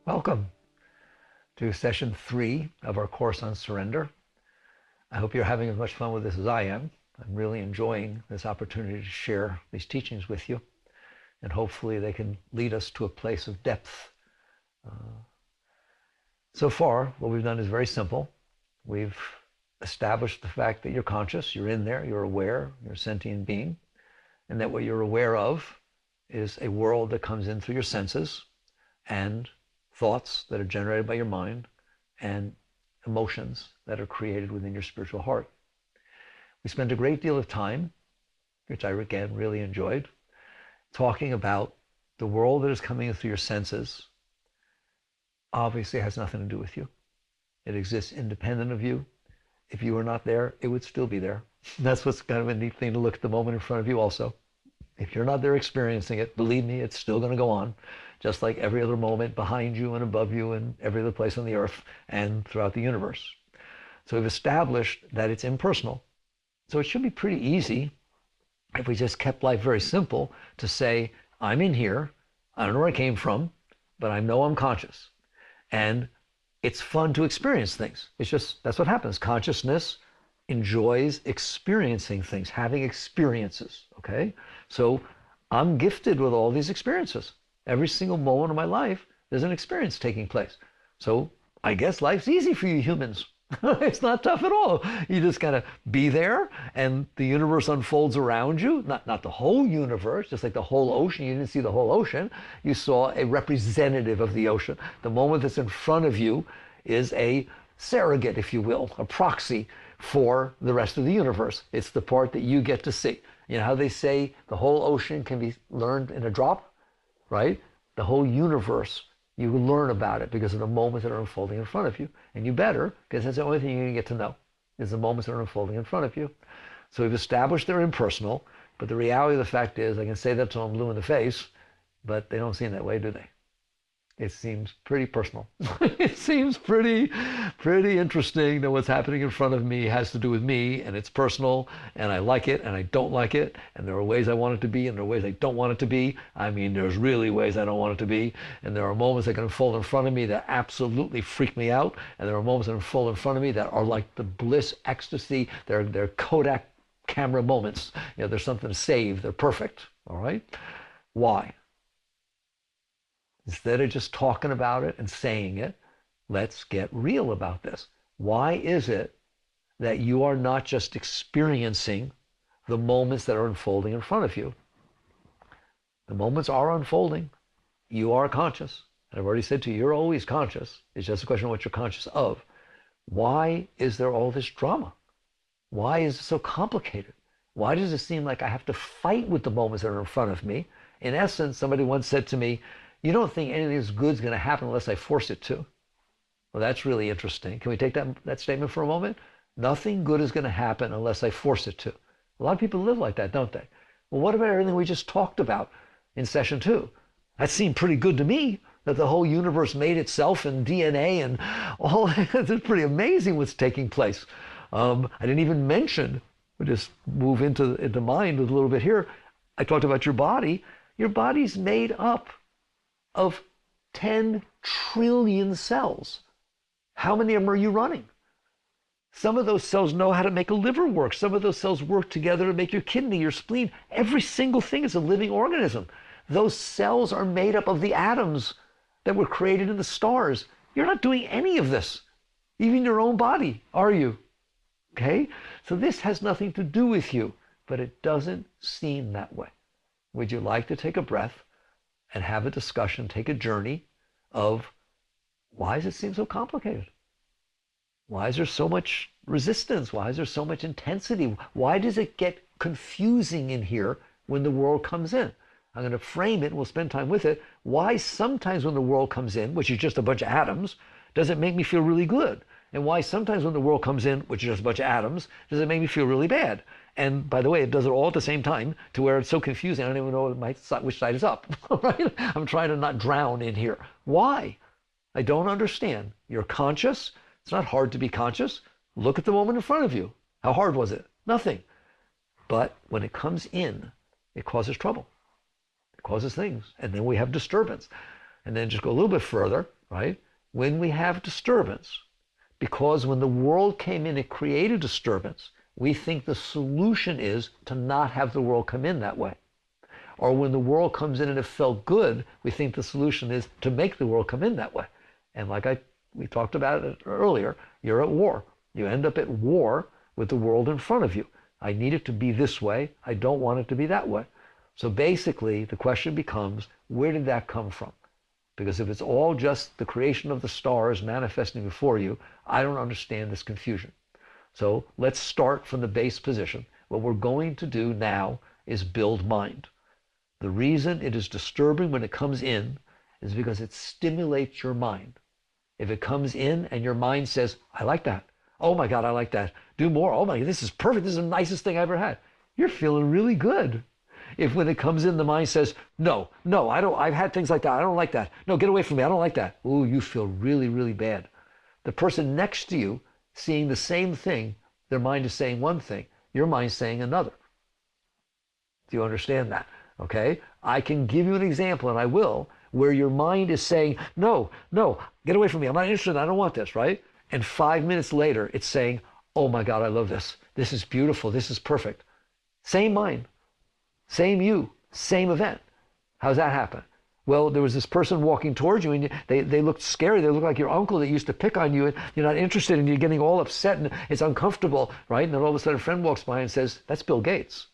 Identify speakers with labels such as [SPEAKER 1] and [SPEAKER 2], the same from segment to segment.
[SPEAKER 1] Welcome to session 3 of our course on surrender. I hope you're having as much fun with this as I am. I'm really enjoying this opportunity to share these teachings with you, and hopefully they can lead us to a place of depth. So far, what we've done is very simple. We've established the fact that you're conscious, you're in there, you're aware, you're a sentient being, and that what you're aware of is a world that comes in through your senses and thoughts that are generated by your mind and emotions that are created within your spiritual heart. We spent a great deal of time, which I again really enjoyed, talking about the world that is coming in through your senses. Obviously has nothing to do with you. It exists independent of you. If you were not there, it would still be there. That's what's kind of a neat thing to look at the moment in front of you also. If you're not there experiencing it, believe me, it's still going to go on, just like every other moment behind you and above you and every other place on the earth and throughout the universe. So we've established that it's impersonal. So it should be pretty easy, if we just kept life very simple, to say, I'm in here, I don't know where I came from, but I know I'm conscious. And it's fun to experience things. It's just, that's what happens. Consciousness enjoys experiencing things, having experiences, okay? So I'm gifted with all these experiences. Every single moment of my life, there's an experience taking place. So I guess life's easy for you humans. It's not tough at all. You just gotta be there, and the universe unfolds around you. Not the whole universe, just like the whole ocean. You didn't see the whole ocean. You saw a representative of the ocean. The moment that's in front of you is a surrogate, if you will, a proxy for the rest of the universe. It's the part that you get to see. You know how they say the whole ocean can be learned in a drop, right? The whole universe, you learn about it because of the moments that are unfolding in front of you. And you better, because that's the only thing you're going to get to know, is the moments that are unfolding in front of you. So we've established they're impersonal, but the reality of the fact is, I can say that till I'm blue in the face, but they don't seem that way, do they? It seems pretty personal. It seems pretty interesting that what's happening in front of me has to do with me, and it's personal, and I like it and I don't like it, and there are ways I want it to be and there are ways I don't want it to be. I mean, there's really ways I don't want it to be, and there are moments that can unfold in front of me that absolutely freak me out, and there are moments that unfold in front of me that are like the bliss, ecstasy. They're Kodak camera moments. You know, there's something to save. They're perfect. All right? Why? Instead of just talking about it and saying it, let's get real about this. Why is it that you are not just experiencing the moments that are unfolding in front of you? The moments are unfolding. You are conscious. And I've already said to you, you're always conscious. It's just a question of what you're conscious of. Why is there all this drama? Why is it so complicated? Why does it seem like I have to fight with the moments that are in front of me? In essence, somebody once said to me, you don't think anything that's good is going to happen unless I force it to. Well, that's really interesting. Can we take that statement for a moment? Nothing good is going to happen unless I force it to. A lot of people live like that, don't they? Well, what about everything we just talked about in session 2? That seemed pretty good to me, that the whole universe made itself and DNA and all. It's pretty amazing what's taking place. I didn't even mention, we'll just move into mind a little bit here. I talked about your body. Your body's made up of 10 trillion cells. How many of them are you running? Some of those cells know how to make a liver work. Some of those cells work together to make your kidney, your spleen. Every single thing is a living organism. Those cells are made up of the atoms that were created in the stars. You're not doing any of this, even your own body, are you? Okay? So this has nothing to do with you, but it doesn't seem that way. Would you like to take a breath and have a discussion, take a journey of why does it seem so complicated? Why is there so much resistance? Why is there so much intensity? Why does it get confusing in here when the world comes in? I'm going to frame it and we'll spend time with it. Why sometimes when the world comes in, which is just a bunch of atoms, does it make me feel really good? And why sometimes when the world comes in, which is just a bunch of atoms, does it make me feel really bad? And by the way, it does it all at the same time to where it's so confusing, I don't even know which side is up. Right? I'm trying to not drown in here. Why? I don't understand. You're conscious. It's not hard to be conscious. Look at the moment in front of you. How hard was it? Nothing. But when it comes in, it causes trouble. It causes things. And then we have disturbance. And then just go a little bit further, right? When we have disturbance, because when the world came in, it created disturbance, we think the solution is to not have the world come in that way. Or when the world comes in and it felt good, we think the solution is to make the world come in that way. And we talked about it earlier, you're at war. You end up at war with the world in front of you. I need it to be this way. I don't want it to be that way. So basically, the question becomes, where did that come from? Because if it's all just the creation of the stars manifesting before you, I don't understand this confusion. So let's start from the base position. What we're going to do now is build mind. The reason it is disturbing when it comes in is because it stimulates your mind. If it comes in and your mind says, I like that. Oh my God, I like that. Do more. Oh my God, this is perfect. This is the nicest thing I ever had. You're feeling really good. If when it comes in, the mind says, no, I've had things like that. I don't like that. No, get away from me. I don't like that. Ooh, you feel really, really bad. The person next to you seeing the same thing, their mind is saying one thing, your mind's saying another. Do you understand that? Okay? I can give you an example, and I will, where your mind is saying, no, get away from me. I'm not interested. I don't want this, right? And 5 minutes later, it's saying, oh my God, I love this. This is beautiful. This is perfect. Same mind, same you, same event. How's that happen? Well, there was this person walking towards you, and they looked scary. They looked like your uncle that used to pick on you, and you're not interested, and you're getting all upset, and it's uncomfortable, right? And then all of a sudden a friend walks by and says, that's Bill Gates.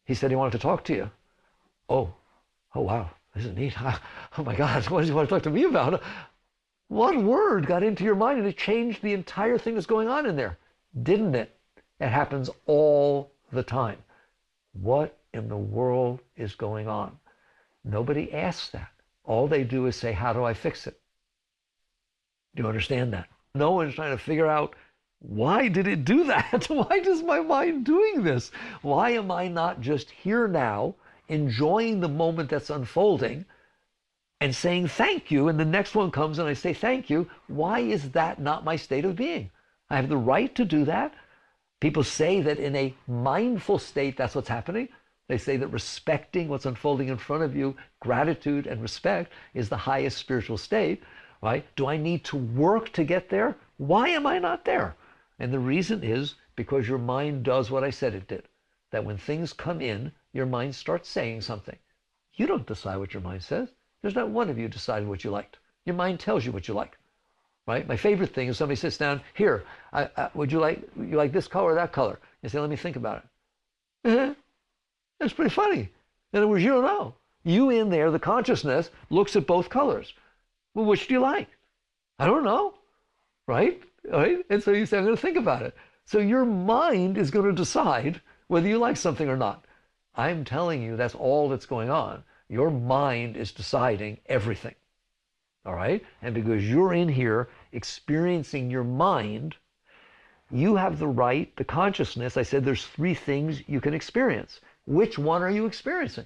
[SPEAKER 1] He said he wanted to talk to you. Oh wow, this is neat. Oh my God, what does he want to talk to me about? One word got into your mind and it changed the entire thing that's going on in there, didn't it? It happens all the time. What in the world is going on? Nobody asks that. All they do is say, how do I fix it? Do you understand that? No one's trying to figure out, why did it do that? Why is my mind doing this? Why am I not just here now, enjoying the moment that's unfolding and saying thank you, and the next one comes and I say thank you? Why is that not my state of being? I have the right to do that. People say that in a mindful state, that's what's happening. They say that respecting what's unfolding in front of you, gratitude and respect, is the highest spiritual state, right? Do I need to work to get there? Why am I not there? And the reason is because your mind does what I said it did. That when things come in, your mind starts saying something. You don't decide what your mind says. There's not one of you decided what you liked. Your mind tells you what you like, right? My favorite thing is somebody sits down, here, would you like this color or that color? You say, let me think about it. That's pretty funny. In other words, you don't know. You in there, the consciousness, looks at both colors. Well, which do you like? I don't know, right? And so you say, I'm going to think about it. So your mind is going to decide whether you like something or not. I'm telling you, that's all that's going on. Your mind is deciding everything, all right? And because you're in here experiencing your mind, you have the right, the consciousness. I said there's 3 things you can experience. Which one are you experiencing?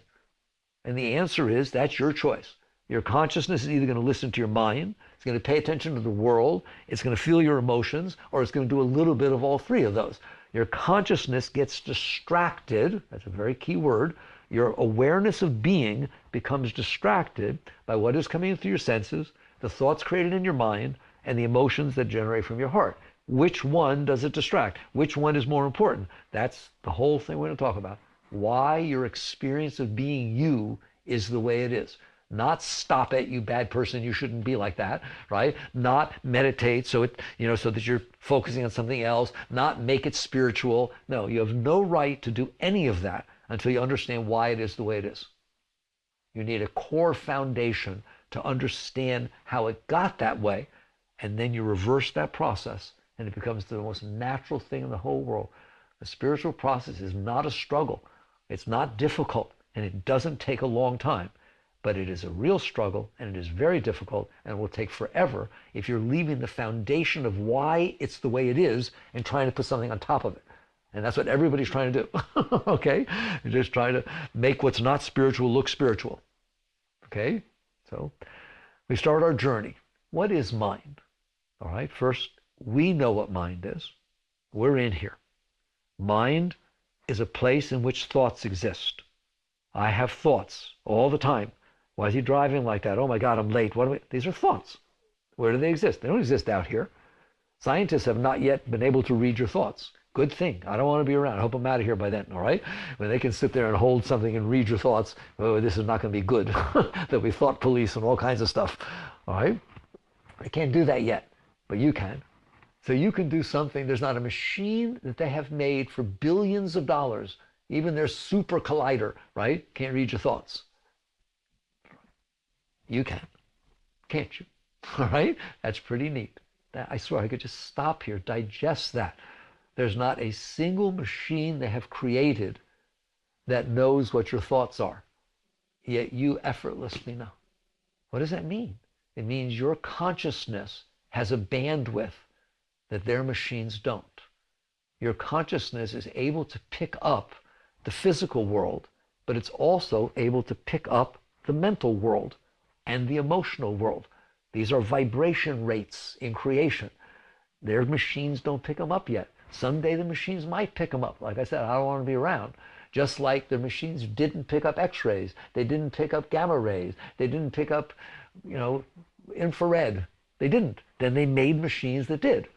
[SPEAKER 1] And the answer is, that's your choice. Your consciousness is either going to listen to your mind, it's going to pay attention to the world, it's going to feel your emotions, or it's going to do a little bit of all 3 of those. Your consciousness gets distracted, that's a very key word. Your awareness of being becomes distracted by what is coming through your senses, the thoughts created in your mind, and the emotions that generate from your heart. Which one does it distract? Which one is more important? That's the whole thing we're going to talk about. Why your experience of being you is the way it is. Not stop it, you bad person, you shouldn't be like that, right? Not meditate so that you're focusing on something else, not make it spiritual. No, you have no right to do any of that until you understand why it is the way it is. You need a core foundation to understand how it got that way, and then you reverse that process, and it becomes the most natural thing in the whole world. The spiritual process is not a struggle. It's not difficult, and it doesn't take a long time. But it is a real struggle, and it is very difficult, and it will take forever if you're leaving the foundation of why it's the way it is and trying to put something on top of it. And that's what everybody's trying to do, okay? You're just trying to make what's not spiritual look spiritual, okay? So we start our journey. What is mind? All right, first, we know what mind is. We're in here. Mind is a place in which thoughts exist. I have thoughts all the time. Why is he driving like that? Oh my God, I'm late. These are thoughts. Where do they exist? They don't exist out here. Scientists have not yet been able to read your thoughts. Good thing. I don't want to be around. I hope I'm out of here by then, all right? When they can sit there and hold something and read your thoughts, oh, this is not going to be good. There'll be thought police and all kinds of stuff, all right? They can't do that yet, but you can. So you can do something. There's not a machine that they have made for billions of dollars, even their super collider, right? Can't read your thoughts. You can, can't you? All right? That's pretty neat. I swear I could just stop here, digest that. There's not a single machine they have created that knows what your thoughts are, yet you effortlessly know. What does that mean? It means your consciousness has a bandwidth that their machines don't. Your consciousness is able to pick up the physical world, but it's also able to pick up the mental world and the emotional world. These are vibration rates in creation. Their machines don't pick them up yet. Someday the machines might pick them up. Like I said, I don't want to be around. Just like the machines didn't pick up X-rays. They didn't pick up gamma rays. They didn't pick up, infrared. They didn't. Then they made machines that did.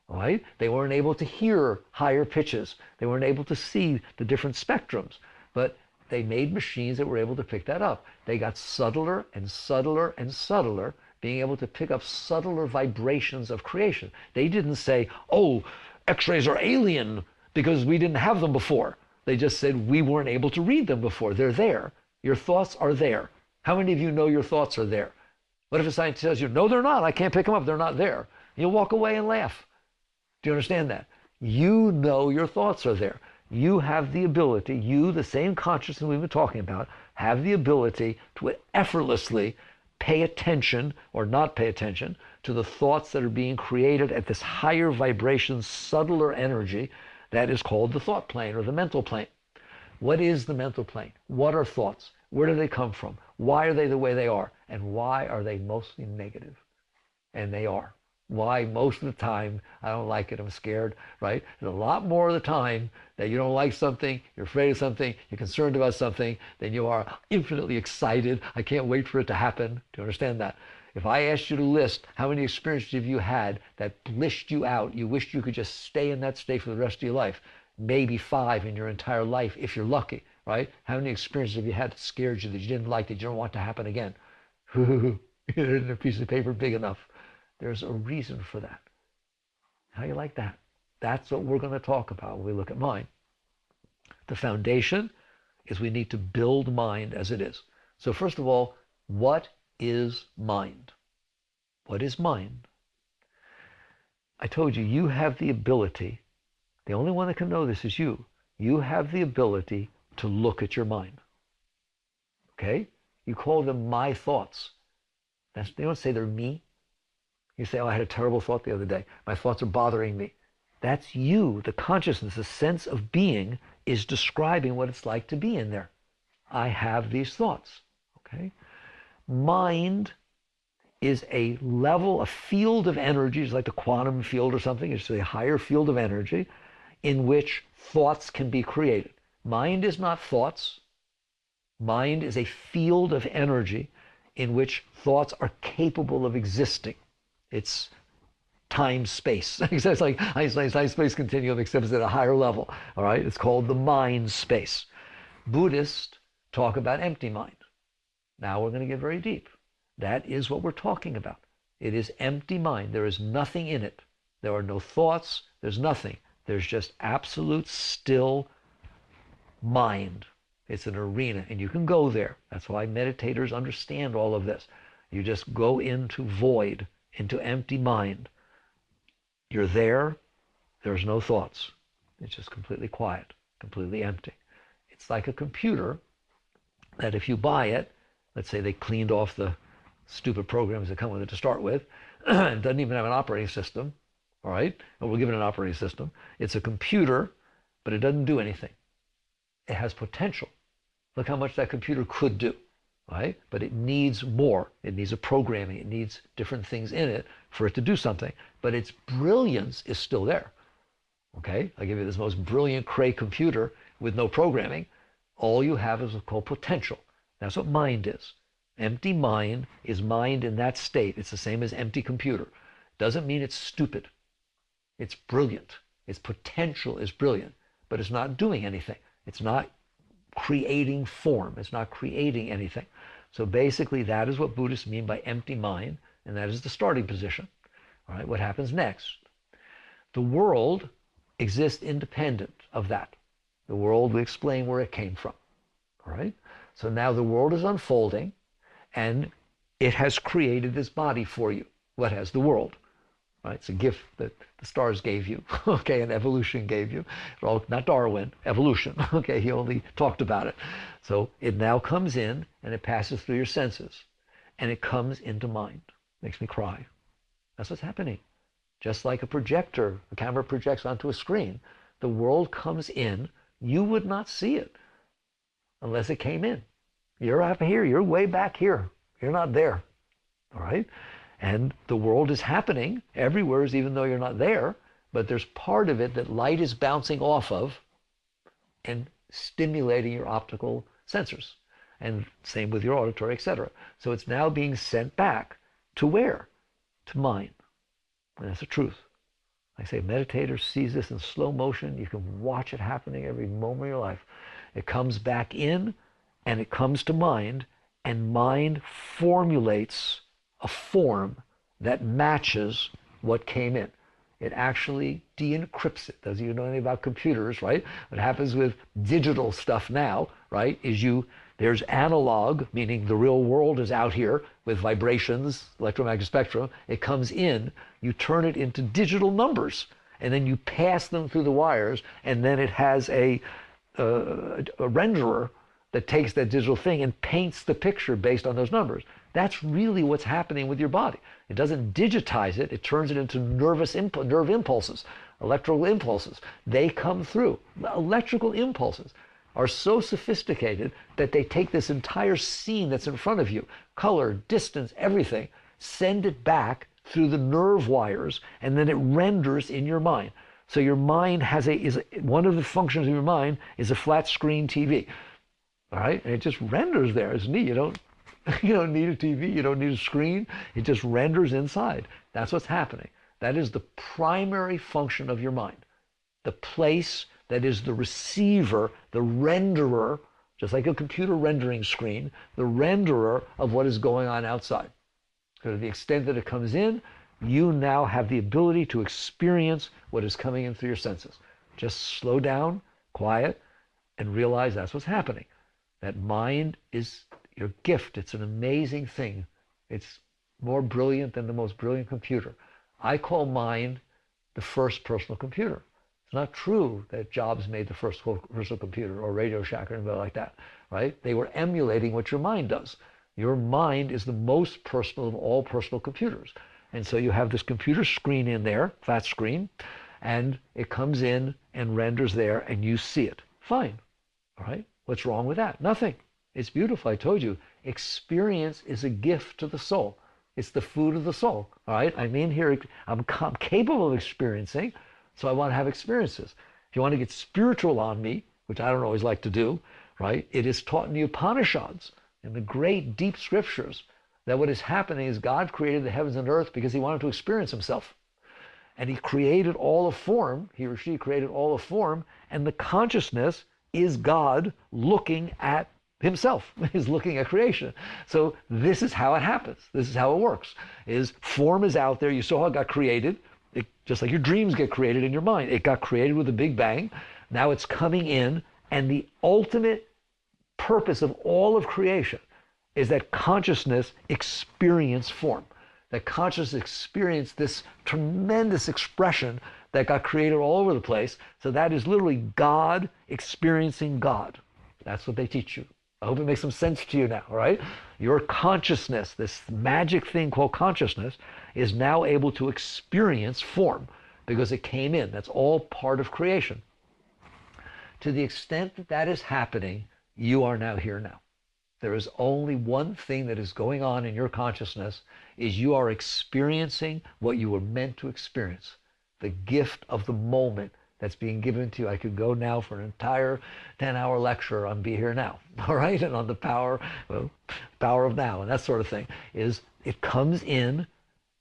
[SPEAKER 1] All right? They weren't able to hear higher pitches. They weren't able to see the different spectrums. But they made machines that were able to pick that up. They got subtler and subtler and subtler, being able to pick up subtler vibrations of creation. They didn't say, oh, X-rays are alien because we didn't have them before. They just said we weren't able to read them before. They're there. Your thoughts are there. How many of you know your thoughts are there? What if a scientist tells you, no, they're not. I can't pick them up. They're not there. You'll walk away and laugh. Do you understand that? You know your thoughts are there. You have the ability, you, the same consciousness we've been talking about, have the ability to effortlessly pay attention or not pay attention to the thoughts that are being created at this higher vibration, subtler energy that is called the thought plane or the mental plane. What is the mental plane? What are thoughts? Where do they come from? Why are they the way they are? And why are they mostly negative? And they are. Why? Most of the time, I don't like it, I'm scared, right? And a lot more of the time that you don't like something, you're afraid of something, you're concerned about something, than you are infinitely excited. I can't wait for it to happen. Do you understand that? If I asked you to list how many experiences have you had that blissed you out, you wished you could just stay in that state for the rest of your life, maybe 5 in your entire life if you're lucky, right? How many experiences have you had that scared you, that you didn't like, that you don't want to happen again? There isn't a piece of paper big enough. There's a reason for that. How do you like that? That's what we're going to talk about when we look at mind. The foundation is we need to build mind as it is. So first of all, what is mind? What is mind? I told you, you have the ability, the only one that can know this is you. You have the ability to look at your mind. Okay? You call them my thoughts. They don't say they're me. You say, oh, I had a terrible thought the other day. My thoughts are bothering me. That's you. The consciousness, the sense of being is describing what it's like to be in there. I have these thoughts. Okay? Mind is a level, a field of energy. It's like the quantum field or something. It's a higher field of energy in which thoughts can be created. Mind is not thoughts. Mind is a field of energy in which thoughts are capable of existing. It's time-space. It's like Einstein's time-space continuum, except it's at a higher level. All right? It's called the mind space. Buddhists talk about empty mind. Now we're going to get very deep. That is what we're talking about. It is empty mind. There is nothing in it. There are no thoughts. There's nothing. There's just absolute still mind. It's an arena, and you can go there. That's why meditators understand all of this. You just go into void, into empty mind. You're there. There's no thoughts. It's just completely quiet, completely empty. It's like a computer that if you buy it, let's say they cleaned off the stupid programs that come with it to start with, it doesn't even have an operating system, all right? And we'll give it an operating system. It's a computer, but it doesn't do anything. It has potential. Look how much that computer could do, right? But it needs more. It needs a programming. It needs different things in it for it to do something. But its brilliance is still there, okay? I give you this most brilliant Cray computer with no programming. All you have is what's called potential. That's what mind is. Empty mind is mind in that state. It's the same as empty computer. Doesn't mean it's stupid. It's brilliant. Its potential is brilliant, but it's not doing anything. It's not creating form. It's not creating anything. So basically, that is what Buddhists mean by empty mind, and that is the starting position. All right, what happens next? The world exists independent of that. The world, we explain where it came from. All right? So now the world is unfolding, and it has created this body for you. What has? The world. Right? It's a gift that the stars gave you, okay, and evolution gave you. Well, not Darwin, evolution, okay, he only talked about it. So it now comes in, and it passes through your senses, and it comes into mind. Makes me cry. That's what's happening. Just like a projector, a camera projects onto a screen, the world comes in, you would not see it unless it came in. You're up here, you're way back here. You're not there, all right? And the world is happening everywhere, even though you're not there, but there's part of it that light is bouncing off of and stimulating your optical sensors. And same with your auditory, etc. So it's now being sent back to where? To mind. And that's the truth. I say meditator sees this in slow motion. You can watch it happening every moment of your life. It comes back in, and it comes to mind, and mind formulates a form that matches what came in. It actually de-encrypts it. Those of you know anything about computers, right? What happens with digital stuff now, right, is there's analog, meaning the real world is out here with vibrations, electromagnetic spectrum. It comes in, you turn it into digital numbers, and then you pass them through the wires, and then it has a renderer that takes that digital thing and paints the picture based on those numbers. That's really what's happening with your body. It doesn't digitize it, it turns it into nerve impulses, electrical impulses. They come through. The electrical impulses are so sophisticated that they take this entire scene that's in front of you, color, distance, everything, send it back through the nerve wires, and then it renders in your mind. So your mind one of the functions of your mind is a flat screen TV. All right, and it just renders there. It's neat. You don't need a TV. You don't need a screen. It just renders inside. That's what's happening. That is the primary function of your mind. The place that is the receiver, the renderer, just like a computer rendering screen, the renderer of what is going on outside. So to the extent that it comes in, you now have the ability to experience what is coming in through your senses. Just slow down, quiet, and realize that's what's happening. That mind is your gift. It's an amazing thing. It's more brilliant than the most brilliant computer. I call mind the first personal computer. It's not true that Jobs made the first personal computer or Radio Shack or anything like that, right? They were emulating what your mind does. Your mind is the most personal of all personal computers. And so you have this computer screen in there, flat screen, and it comes in and renders there, and you see it. Fine, all right? What's wrong with that? Nothing. It's beautiful. I told you, experience is a gift to the soul. It's the food of the soul, all right? I mean here, I'm capable of experiencing, so I want to have experiences. If you want to get spiritual on me, which I don't always like to do, right? It is taught in the Upanishads, in the great deep scriptures, that what is happening is God created the heavens and earth because he wanted to experience himself. And he created all of form, he or she created all of form, and the consciousness is God looking at himself, is looking at creation. So this is how it happens. This is how it works. Is form is out there. You saw how it got created. Just like your dreams get created in your mind. It got created with a big bang. Now it's coming in, and the ultimate purpose of all of creation is that consciousness experience form. That consciousness experience this tremendous expression that got created all over the place. So that is literally God experiencing God. That's what they teach you. I hope it makes some sense to you now, all right? Your consciousness, this magic thing called consciousness, is now able to experience form because it came in. That's all part of creation. To the extent that that is happening, you are now here now. There is only one thing that is going on in your consciousness, is you are experiencing what you were meant to experience. The gift of the moment that's being given to you. I could go now for an entire 10-hour lecture on Be Here Now, all right, and on the power of now, and that sort of thing. Is it comes in,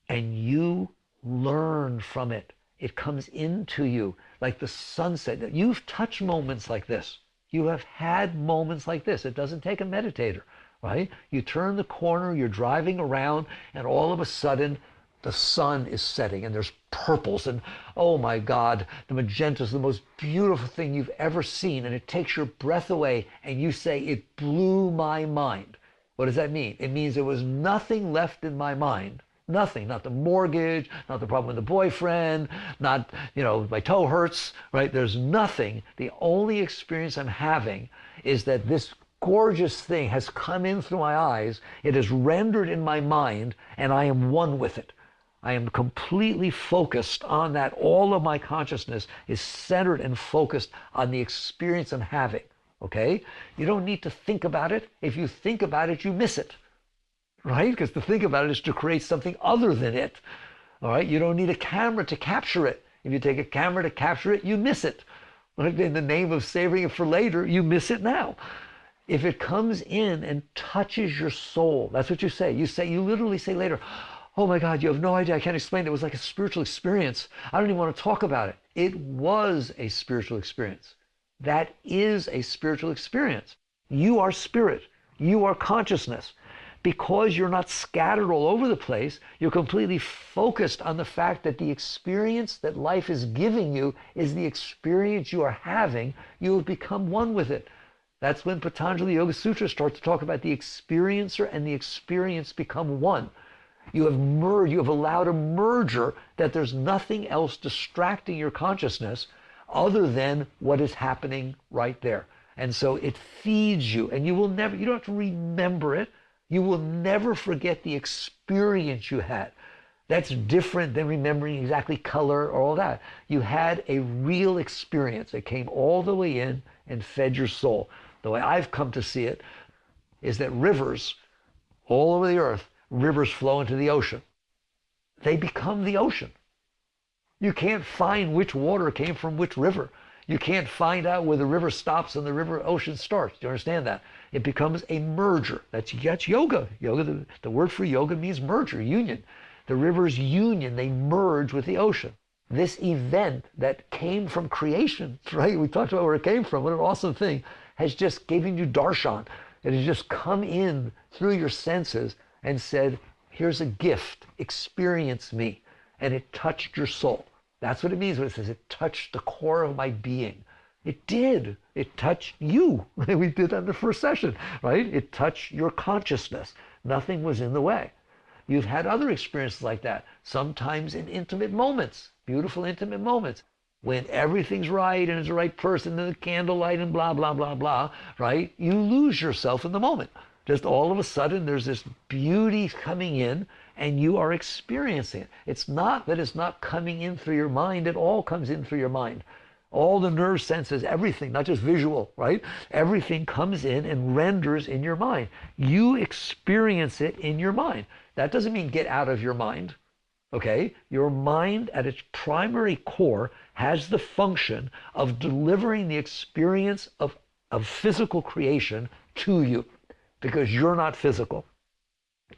[SPEAKER 1] and you learn from it. It comes into you like the sunset. You've touched moments like this. You have had moments like this. It doesn't take a meditator, right? You turn the corner, you're driving around, and all of a sudden the sun is setting, and there's purples, and oh my God, the magenta is the most beautiful thing you've ever seen, and it takes your breath away, and you say, it blew my mind. What does that mean? It means there was nothing left in my mind. Nothing, not the mortgage, not the problem with the boyfriend, not, my toe hurts, right? There's nothing. The only experience I'm having is that this gorgeous thing has come in through my eyes. It is rendered in my mind, and I am one with it. I am completely focused on that. All of my consciousness is centered and focused on the experience I'm having, okay? You don't need to think about it. If you think about it, you miss it. Right? Because to think about it is to create something other than it. All right? You don't need a camera to capture it. If you take a camera to capture it, you miss it. Right? In the name of saving it for later, you miss it now. If it comes in and touches your soul, that's what you say. You literally say later, oh my God, you have no idea. I can't explain it. It was like a spiritual experience. I don't even want to talk about it. It was a spiritual experience. That is a spiritual experience. You are spirit. You are consciousness. Because you're not scattered all over the place, you're completely focused on the fact that the experience that life is giving you is the experience you are having. You have become one with it. That's when Patanjali Yoga Sutra starts to talk about the experiencer and the experience become one. You have merged, you have allowed a merger that there's nothing else distracting your consciousness other than what is happening right there. And so it feeds you, and you don't have to remember it. You will never forget the experience you had. That's different than remembering exactly color or all that. You had a real experience that came all the way in and fed your soul. The way I've come to see it is that rivers all over the earth, rivers flow into the ocean. They become the ocean. You can't find which water came from which river. You can't find out where the river stops and the ocean starts. Do you understand that? It becomes a merger. That's yoga. Yoga, the word for yoga means merger, union. The rivers union, they merge with the ocean. This event that came from creation, right? We talked about where it came from. What an awesome thing. Has just given you darshan. It has just come in through your senses and said, here's a gift. Experience me. And it touched your soul. That's what it means when it says it touched the core of my being. It did. It touched you. We did that in the first session, right? It touched your consciousness. Nothing was in the way. You've had other experiences like that, sometimes in intimate moments, beautiful intimate moments, when everything's right and it's the right person and the candlelight and blah, blah, blah, blah, right? You lose yourself in the moment. Just all of a sudden there's this beauty coming in and you are experiencing it. It's not that it's not coming in through your mind. It all comes in through your mind. All the nerve senses, everything, not just visual, right? Everything comes in and renders in your mind. You experience it in your mind. That doesn't mean get out of your mind, okay? Your mind at its primary core has the function of delivering the experience of physical creation to you because you're not physical.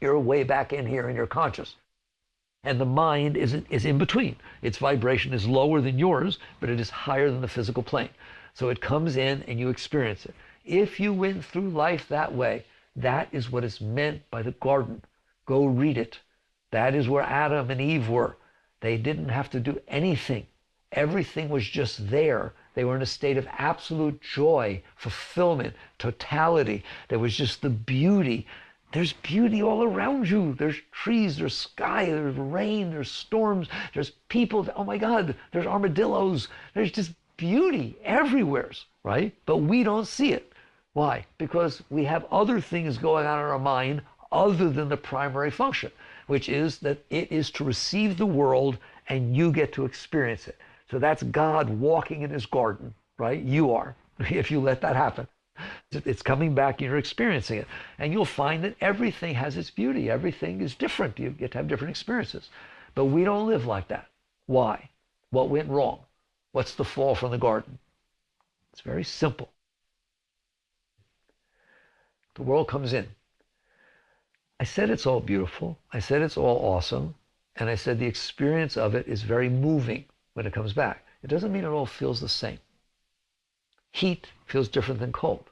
[SPEAKER 1] You're way back in here and you're conscious. And the mind is in between. Its vibration is lower than yours, but it is higher than the physical plane. So it comes in and you experience it. If you went through life that way, that is what is meant by the garden. Go read it. That is where Adam and Eve were. They didn't have to do anything. Everything was just there. They were in a state of absolute joy, fulfillment, totality. There was just the beauty. There's beauty all around you. There's trees, there's sky, there's rain, there's storms, there's people. Oh my God, there's armadillos. There's just beauty everywhere, right? But we don't see it. Why? Because we have other things going on in our mind other than the primary function, which is that it is to receive the world and you get to experience it. So that's God walking in his garden, right? You are, if you let that happen. It's coming back and you're experiencing it. And you'll find that everything has its beauty. Everything is different. You get to have different experiences. But we don't live like that. Why? What went wrong? What's the fall from the garden? It's very simple. The world comes in. I said it's all beautiful. I said it's all awesome. And I said the experience of it is very moving when it comes back. It doesn't mean it all feels the same. Heat feels different than cold.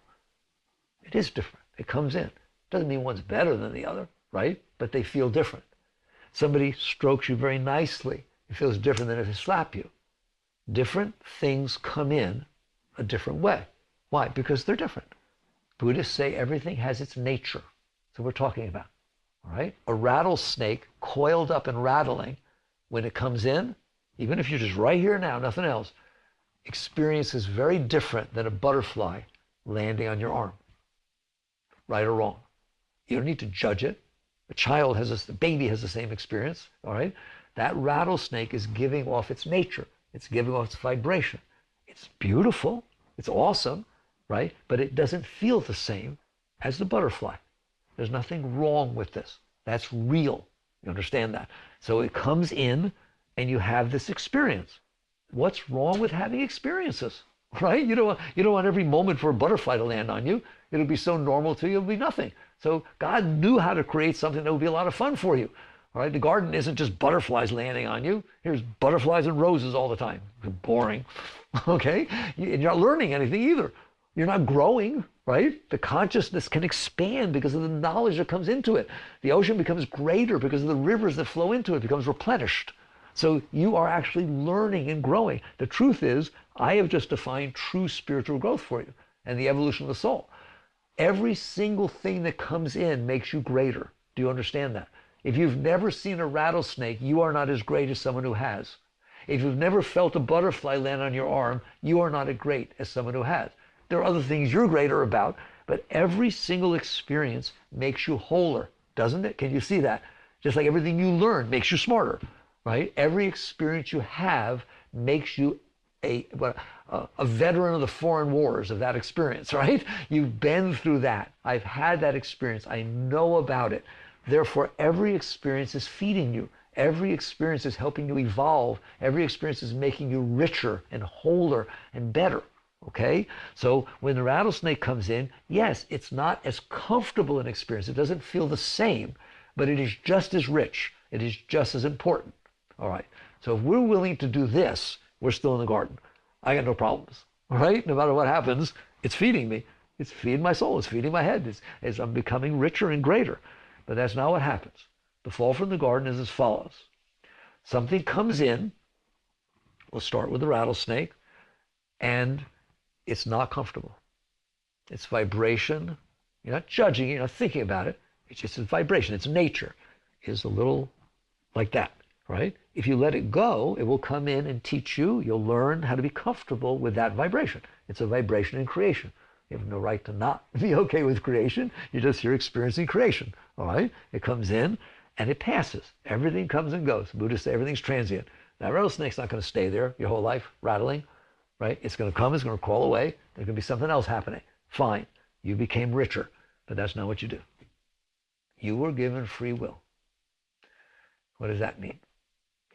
[SPEAKER 1] It is different. It comes in. Doesn't mean one's better than the other, right? But they feel different. Somebody strokes you very nicely. It feels different than if they slap you. Different things come in a different way. Why? Because they're different. Buddhists say everything has its nature. That's what we're talking about. All right? A rattlesnake coiled up and rattling, when it comes in, even if you're just right here now, nothing else, experience is very different than a butterfly landing on your arm. Right or wrong. You don't need to judge it. A baby has the same experience. All right? That rattlesnake is giving off its nature. It's giving off its vibration. It's beautiful. It's awesome, right? But it doesn't feel the same as the butterfly. There's nothing wrong with this. That's real. You understand that? So it comes in and you have this experience. What's wrong with having experiences, right? You don't want every moment for a butterfly to land on you. It'll be so normal to you, it'll be nothing. So God knew how to create something that would be a lot of fun for you. All right, the garden isn't just butterflies landing on you. Here's butterflies and roses all the time. Boring, okay? You're not learning anything either. You're not growing, right? The consciousness can expand because of the knowledge that comes into it. The ocean becomes greater because of the rivers that flow into it, becomes replenished. So you are actually learning and growing. The truth is, I have just defined true spiritual growth for you and the evolution of the soul. Every single thing that comes in makes you greater. Do you understand that? If you've never seen a rattlesnake, you are not as great as someone who has. If you've never felt a butterfly land on your arm, you are not as great as someone who has. There are other things you're greater about, but every single experience makes you wholer, doesn't it? Can you see that? Just like everything you learn makes you smarter, right? Every experience you have makes you a veteran of the foreign wars of that experience, right? You've been through that. I've had that experience. I know about it. Therefore, every experience is feeding you. Every experience is helping you evolve. Every experience is making you richer and wholer and better. Okay? So when the rattlesnake comes in, yes, it's not as comfortable an experience. It doesn't feel the same, but it is just as rich. It is just as important. All right. So if we're willing to do this, we're still in the garden. I got no problems. All right? No matter what happens, it's feeding me. It's feeding my soul. It's feeding my head. As I'm becoming richer and greater. But that's not what happens. The fall from the garden is as follows. Something comes in. We'll start with the rattlesnake. And it's not comfortable. It's vibration. You're not judging it. You're not thinking about it. It's just a vibration. It's nature. It's a little like that, right? If you let it go, it will come in and teach you. You'll learn how to be comfortable with that vibration. It's a vibration in creation. You have no right to not be okay with creation. You're just here experiencing creation. All right? It comes in and it passes. Everything comes and goes. Buddhists say everything's transient. That rattlesnake's not going to stay there your whole life, rattling, right? It's going to come, it's going to crawl away. There's going to be something else happening. Fine. You became richer, but that's not what you do. You were given free will. What does that mean?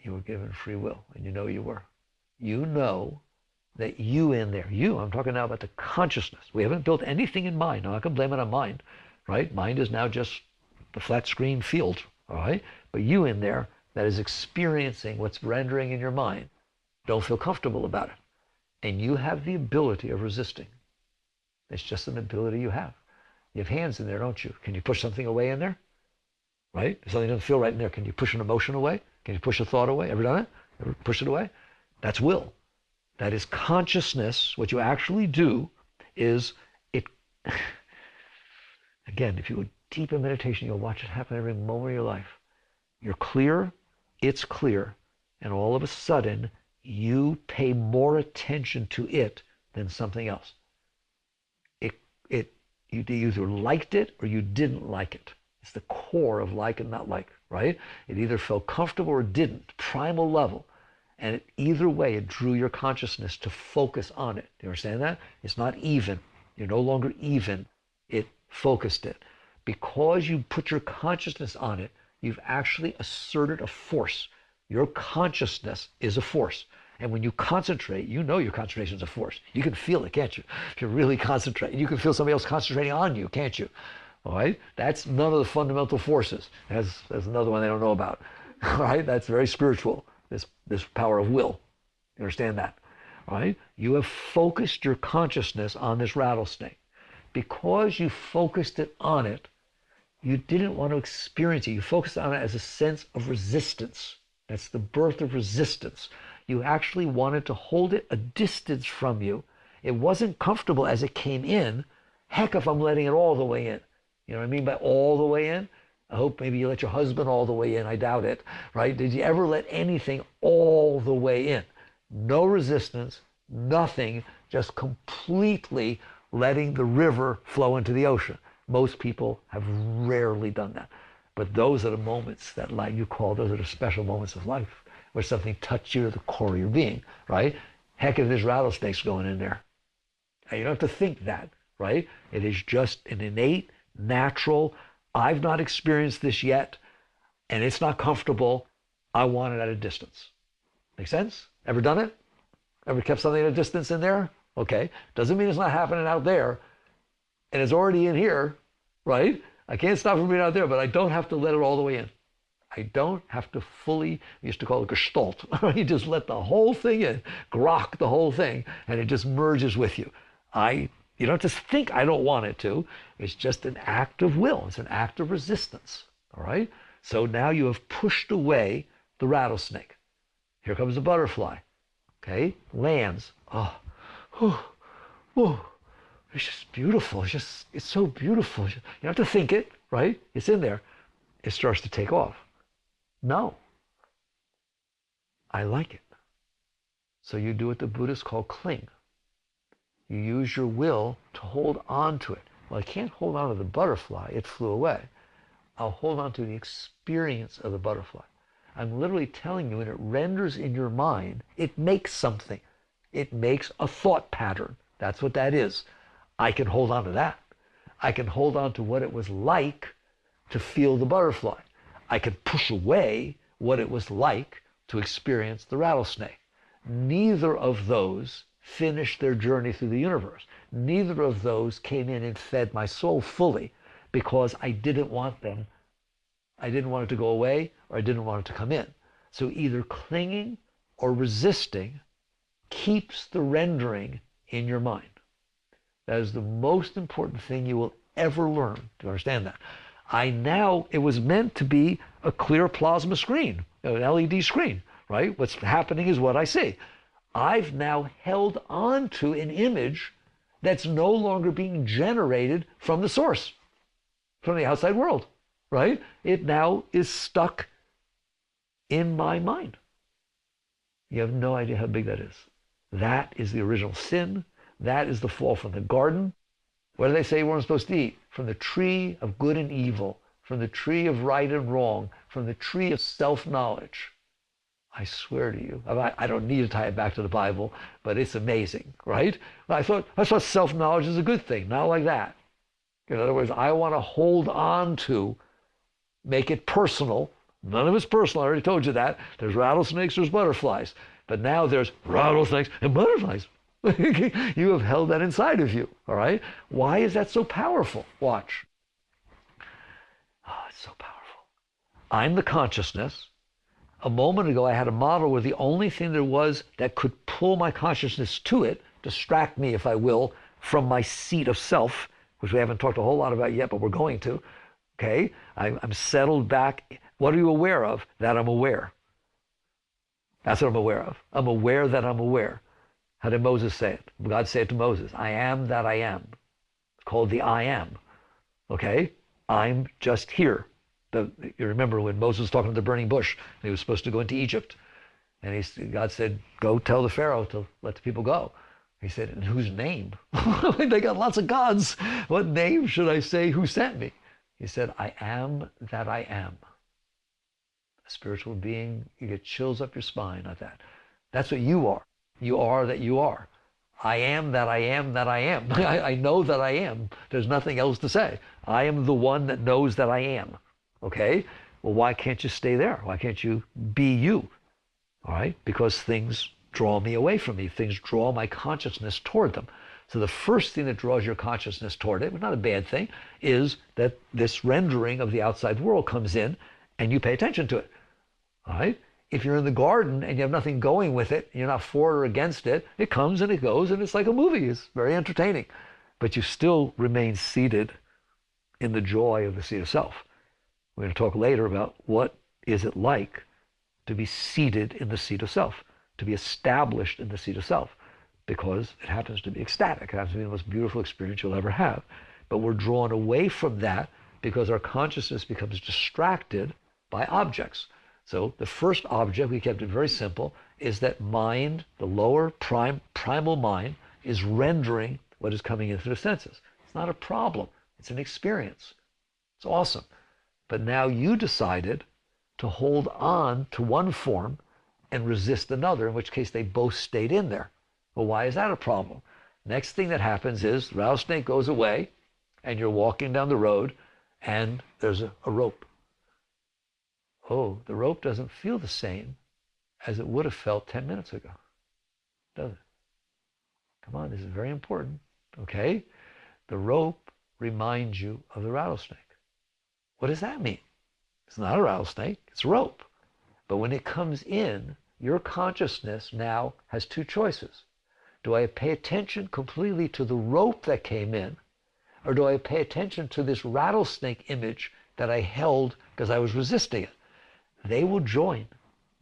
[SPEAKER 1] You were given free will, and you know you were. You know that you in there, I'm talking now about the consciousness. We haven't built anything in mind. Now I can blame it on mind, right? Mind is now just the flat screen field, all right? But you in there that is experiencing what's rendering in your mind, don't feel comfortable about it. And you have the ability of resisting. It's just an ability you have. You have hands in there, don't you? Can you push something away in there? Right? If something doesn't feel right in there, can you push an emotion away? Can you push a thought away? Ever done it? Ever push it away? That's will. That is consciousness. What you actually do is it, again, if you go deep in meditation, you'll watch it happen every moment of your life. You're clear, it's clear, and all of a sudden, you pay more attention to it than something else. You either liked it or you didn't like it. It's the core of like and not like, right? It either felt comfortable or didn't, primal level. And either way, it drew your consciousness to focus on it. Do you understand that? It's not even. You're no longer even. It focused it. Because you put your consciousness on it, you've actually asserted a force. Your consciousness is a force. And when you concentrate, you know your concentration is a force. You can feel it, can't you? If you really concentrate, you can feel somebody else concentrating on you, can't you? All right? That's none of the fundamental forces. That's another one they don't know about. All right? That's very spiritual, this power of will. You understand that? All right? You have focused your consciousness on this rattlesnake. Because you focused it on it, you didn't want to experience it. You focused on it as a sense of resistance. That's the birth of resistance. You actually wanted to hold it a distance from you. It wasn't comfortable as it came in. Heck, if I'm letting it all the way in. You know what I mean by all the way in? I hope maybe you let your husband all the way in. I doubt it, right? Did you ever let anything all the way in? No resistance, nothing, just completely letting the river flow into the ocean. Most people have rarely done that. But those are the moments that, like you call, those are the special moments of life where something touched you to the core of your being, right? Heck, if there's rattlesnakes going in there. Now, you don't have to think that, right? It is just an innate, natural, I've not experienced this yet, and it's not comfortable. I want it at a distance. Make sense? Ever done it? Ever kept something at a distance in there? Okay. Doesn't mean it's not happening out there, and it's already in here, right? I can't stop from being out there, but I don't have to let it all the way in. I don't have to fully, we used to call it gestalt. You just let the whole thing in, grok the whole thing, and it just merges with you. You don't just think I don't want it to. It's just an act of will. It's an act of resistance, all right? So now you have pushed away the rattlesnake. Here comes the butterfly, okay? Lands. Oh, it's just beautiful. It's so beautiful. You don't have to think it, right? It's in there. It starts to take off. No. I like it. So you do what the Buddhists call cling. You use your will to hold on to it. Well, I can't hold on to the butterfly. It flew away. I'll hold on to the experience of the butterfly. I'm literally telling you, when it renders in your mind, it makes something. It makes a thought pattern. That's what that is. I can hold on to that. I can hold on to what it was like to feel the butterfly. I can push away what it was like to experience the rattlesnake. Neither of those finished their journey through the universe. Neither of those came in and fed my soul fully because I didn't want them. I didn't want it to go away, or I didn't want it to come in. So either clinging or resisting keeps the rendering in your mind. That is the most important thing you will ever learn. Do you understand that? It was meant to be a clear plasma screen, an LED screen, right? What's happening is what I see. I've now held on to an image that's no longer being generated from the source, from the outside world, right? It now is stuck in my mind. You have no idea how big that is. That is the original sin. That is the fall from the garden. What do they say we're supposed to eat? From the tree of good and evil, from the tree of right and wrong, from the tree of self-knowledge. I swear to you, I don't need to tie it back to the Bible, but it's amazing, right? I thought self-knowledge is a good thing, not like that. In other words, I want to hold on to, make it personal. None of it's personal, I already told you that. There's rattlesnakes, there's butterflies. But now there's rattlesnakes and butterflies. You have held that inside of you, all right? Why is that so powerful? Watch. Oh, it's so powerful. I'm the consciousness. A moment ago, I had a model where the only thing there was that could pull my consciousness to it, distract me, if I will, from my seat of self, which we haven't talked a whole lot about yet, but we're going to, okay? I'm settled back. What are you aware of? That I'm aware. That's what I'm aware of. I'm aware that I'm aware. How did Moses say it? God said to Moses, I am that I am. It's called the I am. Okay? I'm just here. You remember when Moses was talking to the burning bush, and he was supposed to go into Egypt. And God said, go tell the Pharaoh to let the people go. He said, in whose name? They got lots of gods. What name should I say? Who sent me? He said, I am that I am. A spiritual being, you get chills up your spine at that. That's what you are. You are that you are. I am that I am that I am. I know that I am. There's nothing else to say. I am the one that knows that I am. Okay? Well, why can't you stay there? Why can't you be you? All right? Because things draw me away from me. Things draw my consciousness toward them. So the first thing that draws your consciousness toward it, not a bad thing, is that this rendering of the outside world comes in and you pay attention to it. All right? If you're in the garden and you have nothing going with it, you're not for or against it, it comes and it goes and it's like a movie. It's very entertaining. But you still remain seated in the joy of the seat of self. We're going to talk later about what is it like to be seated in the seat of self, to be established in the seat of self, because it happens to be ecstatic. It happens to be the most beautiful experience you'll ever have. But we're drawn away from that because our consciousness becomes distracted by objects. So the first object, we kept it very simple, is that mind, the lower primal mind, is rendering what is coming in through the senses. It's not a problem. It's an experience. It's awesome. But now you decided to hold on to one form and resist another, in which case they both stayed in there. Well, why is that a problem? Next thing that happens is the rattlesnake goes away and you're walking down the road and there's a rope. Oh, the rope doesn't feel the same as it would have felt 10 minutes ago, does it? Come on, this is very important, okay? The rope reminds you of the rattlesnake. What does that mean? It's not a rattlesnake, it's a rope. But when it comes in, your consciousness now has two choices. Do I pay attention completely to the rope that came in, or do I pay attention to this rattlesnake image that I held because I was resisting it? They will join.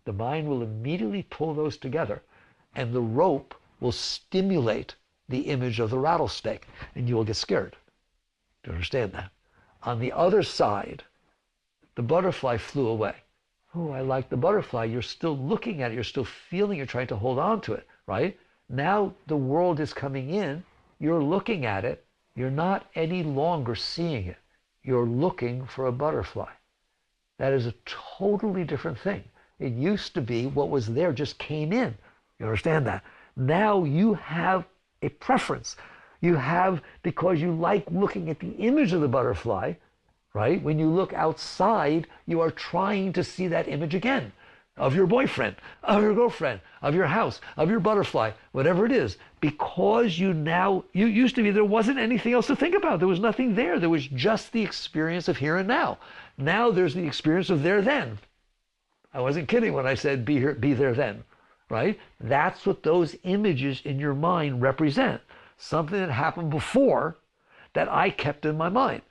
[SPEAKER 1] The mind will immediately pull those together, and the rope will stimulate the image of the rattlesnake, and you will get scared. Do you understand that? On the other side, the butterfly flew away. Oh, I like the butterfly. You're still looking at it. You're still feeling. You're trying to hold on to it, right? Now the world is coming in. You're looking at it. You're not any longer seeing it. You're looking for a butterfly. That is a totally different thing. It used to be what was there just came in. You understand that? Now you have a preference. You have, because you like looking at the image of the butterfly, right? When you look outside, you are trying to see that image again of your boyfriend, of your girlfriend, of your house, of your butterfly, whatever it is, because you used to be, there wasn't anything else to think about. There was nothing there. There was just the experience of here and now. Now there's the experience of there then. I wasn't kidding when I said be here, be there then, right? That's what those images in your mind represent. Something that happened before that I kept in my mind.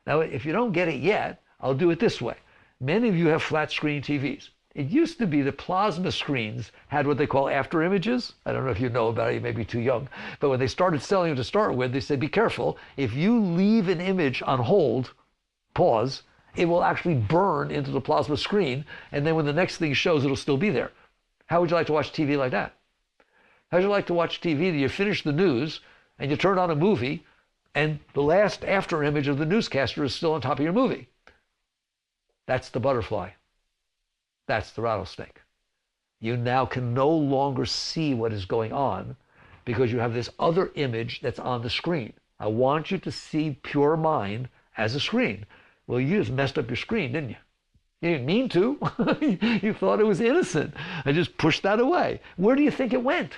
[SPEAKER 1] Now, if you don't get it yet, I'll do it this way. Many of you have flat screen TVs. It used to be the plasma screens had what they call after images. I don't know if you know about it, you may be too young. But when they started selling them to start with, they said, be careful. If you leave an image on hold, pause, it will actually burn into the plasma screen. And then when the next thing shows, it'll still be there. How would you like to watch TV like that? How would you like to watch TV that you finish the news and you turn on a movie and the last after image of the newscaster is still on top of your movie? That's the butterfly. That's the rattlesnake. You now can no longer see what is going on because you have this other image that's on the screen. I want you to see pure mind as a screen. Well, you just messed up your screen, didn't you? You didn't mean to. You thought it was innocent. I just pushed that away. Where do you think it went?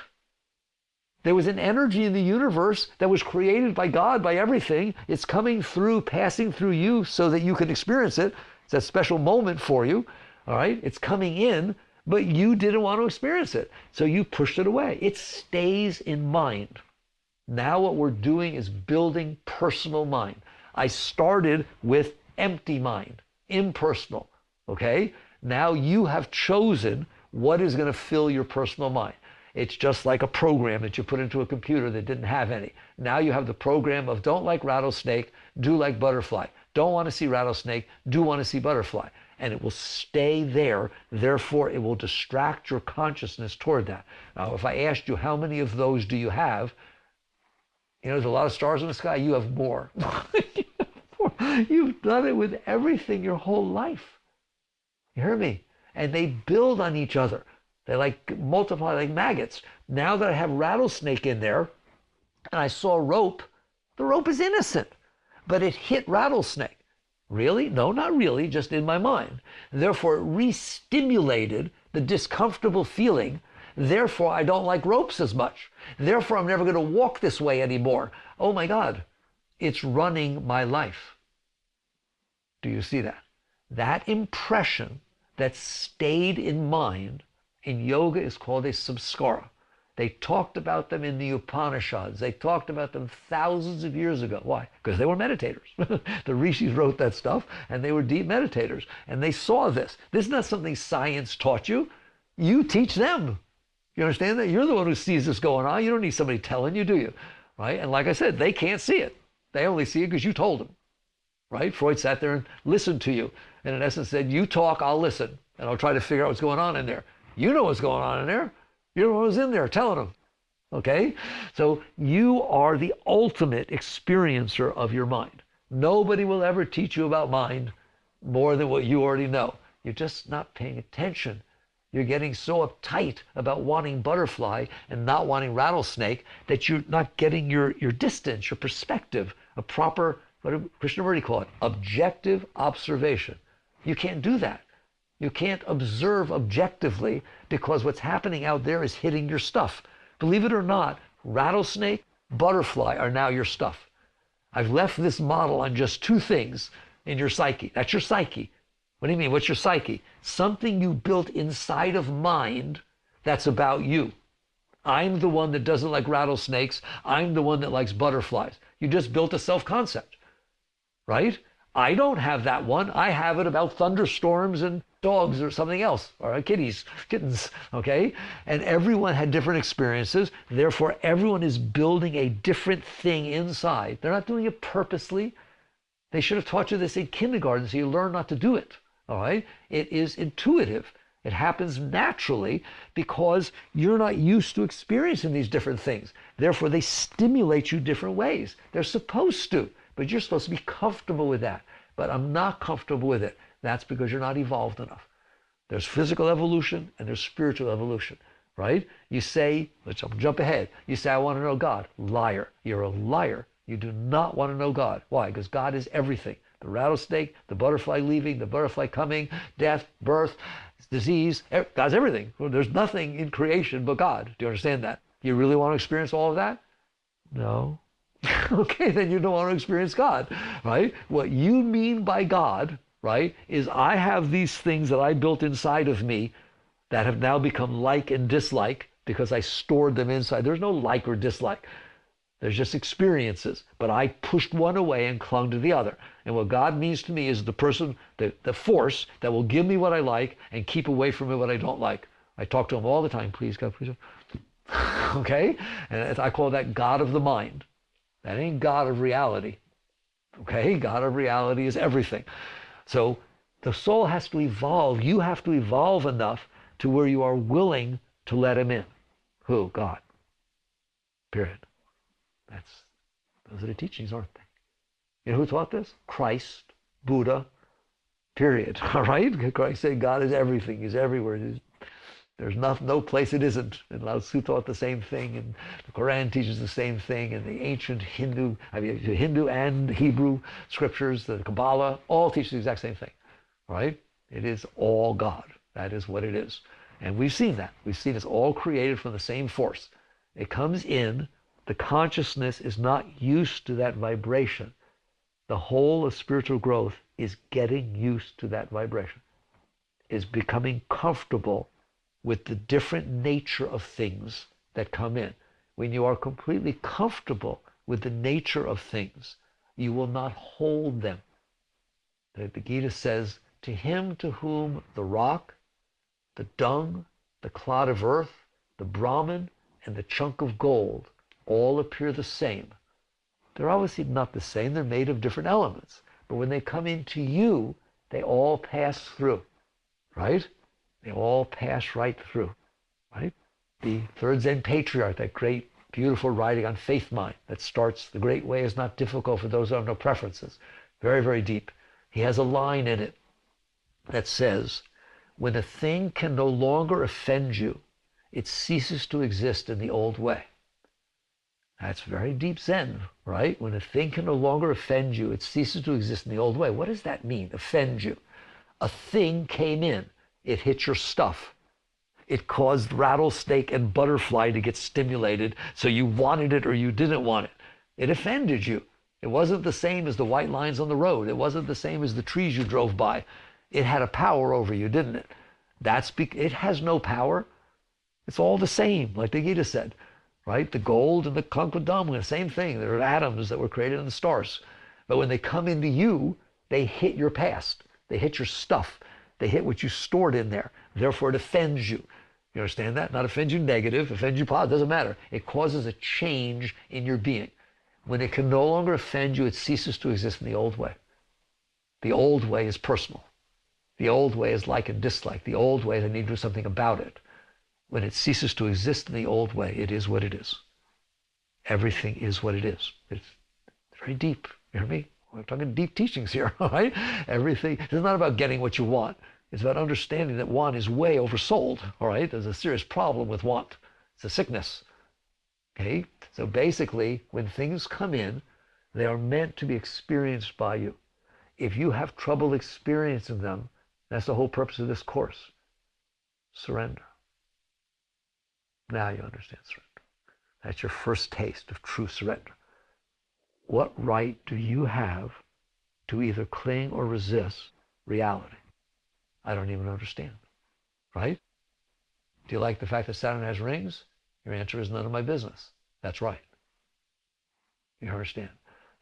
[SPEAKER 1] There was an energy in the universe that was created by God, by everything. It's coming through, passing through you so that you can experience it. It's a special moment for you, all right? It's coming in, but you didn't want to experience it. So you pushed it away. It stays in mind. Now what we're doing is building personal mind. I started with empty mind, impersonal, okay? Now you have chosen what is going to fill your personal mind. It's just like a program that you put into a computer that didn't have any. Now you have the program of don't like rattlesnake, do like butterfly. Don't want to see rattlesnake, do want to see butterfly. And it will stay there. Therefore, it will distract your consciousness toward that. Now, if I asked you how many of those do you have, you know, there's a lot of stars in the sky. You have more. You've done it with everything your whole life. You hear me? And they build on each other. They like multiply like maggots. Now that I have rattlesnake in there and I saw rope, the rope is innocent, but it hit rattlesnake. Really? No, not really, just in my mind. Therefore, it re-stimulated the discomfortable feeling Therefore, I don't like ropes as much. Therefore, I'm never going to walk this way anymore. Oh my God, it's running my life. Do you see that? That impression that stayed in mind in yoga is called a samskara. They talked about them in the Upanishads. They talked about them thousands of years ago. Why? Because they were meditators. The rishis wrote that stuff, and they were deep meditators. And they saw this. This is not something science taught you. You teach them. You understand that? You're the one who sees this going on. You don't need somebody telling you, do you? Right? And like I said, they can't see it. They only see it because you told them. Right? Freud sat there and listened to you. And in essence said, you talk, I'll listen. And I'll try to figure out what's going on in there. You know what's going on in there. You're the one who's in there telling them. Okay? So you are the ultimate experiencer of your mind. Nobody will ever teach you about mind more than what you already know. You're just not paying attention. You're getting so uptight about wanting butterfly and not wanting rattlesnake that you're not getting your distance, your perspective, a proper, what did Krishnamurti call it? Objective observation. You can't do that. You can't observe objectively because what's happening out there is hitting your stuff. Believe it or not, rattlesnake, butterfly are now your stuff. I've left this model on just two things in your psyche. That's your psyche. What do you mean? What's your psyche? Something you built inside of mind that's about you. I'm the one that doesn't like rattlesnakes. I'm the one that likes butterflies. You just built a self-concept, right? I don't have that one. I have it about thunderstorms and dogs or something else, or kittens, okay? And everyone had different experiences. Therefore, everyone is building a different thing inside. They're not doing it purposely. They should have taught you this in kindergarten so you learn not to do it, all right? It is intuitive. It happens naturally because you're not used to experiencing these different things. Therefore, they stimulate you different ways. They're supposed to, but you're supposed to be comfortable with that. But I'm not comfortable with it. That's because you're not evolved enough. There's physical evolution and there's spiritual evolution, right? You say, let's jump ahead. You say, I want to know God. Liar. You're a liar. You do not want to know God. Why? Because God is everything. The rattlesnake, the butterfly leaving, the butterfly coming, death, birth, disease. God's everything. Well, there's nothing in creation but God. Do you understand that? You really want to experience all of that? No. Okay, then you don't want to experience God, right? What you mean by God, right, is I have these things that I built inside of me that have now become like and dislike because I stored them inside. There's no like or dislike. There's just experiences. But I pushed one away and clung to the other. And what God means to me is the person, the force that will give me what I like and keep away from me what I don't like. I talk to him all the time. Please, God, please. Okay? And I call that God of the mind. That ain't God of reality. Okay? God of reality is everything. So the soul has to evolve. You have to evolve enough to where you are willing to let him in. Who? God. Period. Those are the teachings, aren't they? You know who taught this? Christ, Buddha, period. All right? Christ said God is everything. He's everywhere. There's no place it isn't. And Lao Tzu taught the same thing, and the Quran teaches the same thing, and the ancient Hindu and Hebrew scriptures, the Kabbalah, all teach the exact same thing, right? It is all God. That is what it is. And we've seen that. We've seen it's all created from the same force. It comes in. The consciousness is not used to that vibration. The whole of spiritual growth is getting used to that vibration, is becoming comfortable with the different nature of things that come in. When you are completely comfortable with the nature of things, you will not hold them. The Gita says, to him to whom the rock, the dung, the clod of earth, the Brahman, and the chunk of gold all appear the same. They're obviously not the same. They're made of different elements. But when they come into you, they all pass through, right? They all pass right through, right? The third Zen patriarch, that great, beautiful writing on faith mind that starts, the great way is not difficult for those who have no preferences. Very, very deep. He has a line in it that says, when a thing can no longer offend you, it ceases to exist in the old way. That's very deep Zen, right? When a thing can no longer offend you, it ceases to exist in the old way. What does that mean, offend you? A thing came in. It hit your stuff. It caused rattlesnake and butterfly to get stimulated, so you wanted it or you didn't want it. It offended you. It wasn't the same as the white lines on the road. It wasn't the same as the trees you drove by. It had a power over you, didn't it? It has no power. It's all the same, like the Gita said, right? The gold and the Kankudama, the same thing. They're atoms that were created in the stars. But when they come into you, they hit your past. They hit your stuff. They hit what you stored in there. Therefore, it offends you. You understand that? Not offends you negative, offends you positive, doesn't matter. It causes a change in your being. When it can no longer offend you, it ceases to exist in the old way. The old way is personal. The old way is like and dislike. The old way is I need to do something about it. When it ceases to exist in the old way, it is what it is. Everything is what it is. It's very deep. You hear me? We're talking deep teachings here, all right? Everything, it's not about getting what you want. It's about understanding that want is way oversold, all right? There's a serious problem with want. It's a sickness, okay? So basically, when things come in, they are meant to be experienced by you. If you have trouble experiencing them, that's the whole purpose of this course. Surrender. Now you understand surrender. That's your first taste of true surrender. What right do you have to either cling or resist reality? I don't even understand, right? Do you like the fact that Saturn has rings? Your answer is none of my business. That's right. You understand?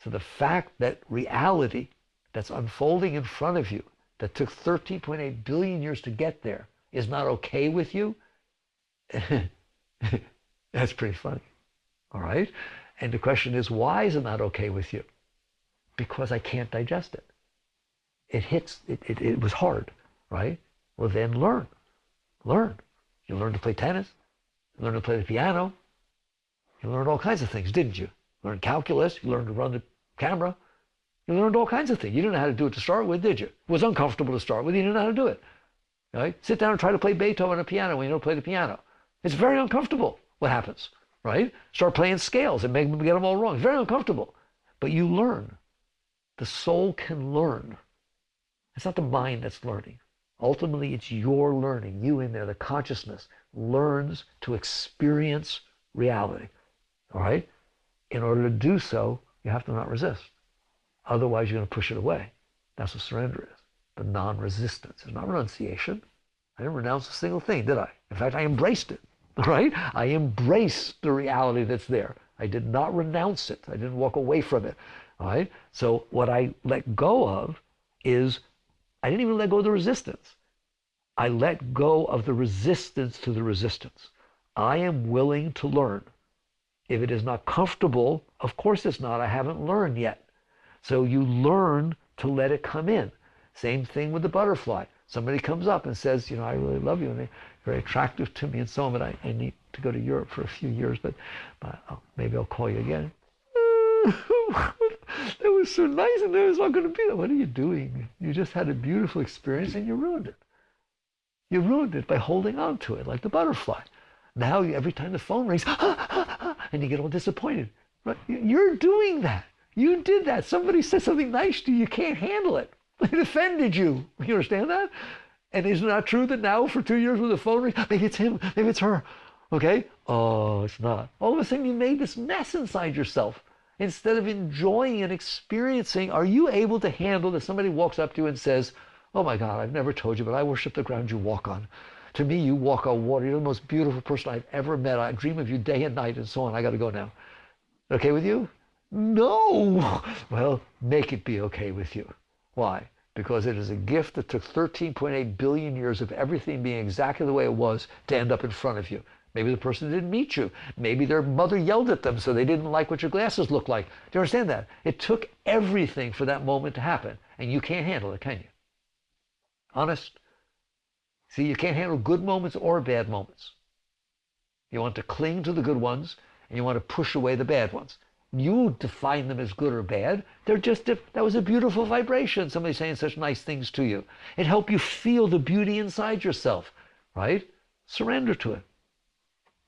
[SPEAKER 1] So the fact that reality that's unfolding in front of you, that took 13.8 billion years to get there, is not okay with you, that's pretty funny, all right? And the question is, why is it not okay with you? Because I can't digest it. It was hard, right? Well, then learn. Learn. You learned to play tennis. You learned to play the piano. You learned all kinds of things, didn't you? You learned calculus. You learned to run the camera. You learned all kinds of things. You didn't know how to do it to start with, did you? It was uncomfortable to start with. You didn't know how to do it. Right? Sit down and try to play Beethoven on a piano when you don't play the piano. It's very uncomfortable. What happens? Right? Start playing scales and get them all wrong. It's very uncomfortable. But you learn. The soul can learn. It's not the mind that's learning. Ultimately, it's your learning. You in there, the consciousness, learns to experience reality. All right? In order to do so, you have to not resist. Otherwise, you're going to push it away. That's what surrender is. The non-resistance. It's not renunciation. I didn't renounce a single thing, did I? In fact, I embraced it. All right? I embraced the reality that's there. I did not renounce it. I didn't walk away from it. All right? So what I let go of is, I didn't even let go of the resistance. I let go of the resistance to the resistance. I am willing to learn. If it is not comfortable, of course it's not. I haven't learned yet. So you learn to let it come in. Same thing with the butterfly. Somebody comes up and says, I really love you, and they're very attractive to me and so on, but I need to go to Europe for a few years, but maybe I'll call you again. That was so nice, and it's not going to be that. What are you doing? You just had a beautiful experience, and you ruined it. You ruined it by holding on to it like the butterfly. Now, every time the phone rings, and you get all disappointed. Right? You're doing that. You did that. Somebody said something nice to you. You can't handle it. It offended you. You understand that? And isn't that true that now for 2 years when the phone rings, maybe it's him, maybe it's her. Okay? Oh, it's not. All of a sudden you made this mess inside yourself. Instead of enjoying and experiencing, are you able to handle that somebody walks up to you and says, oh my God, I've never told you, but I worship the ground you walk on. To me, you walk on water. You're the most beautiful person I've ever met. I dream of you day and night and so on. I got to go now. Okay with you? No. Well, make it be okay with you. Why? Because it is a gift that took 13.8 billion years of everything being exactly the way it was to end up in front of you. Maybe the person didn't meet you. Maybe their mother yelled at them so they didn't like what your glasses looked like. Do you understand that? It took everything for that moment to happen. And you can't handle it, can you? Honest? See, you can't handle good moments or bad moments. You want to cling to the good ones, and you want to push away the bad ones. You define them as good or bad. They're just, that was a beautiful vibration. Somebody saying such nice things to you. It helped you feel the beauty inside yourself, right? Surrender to it.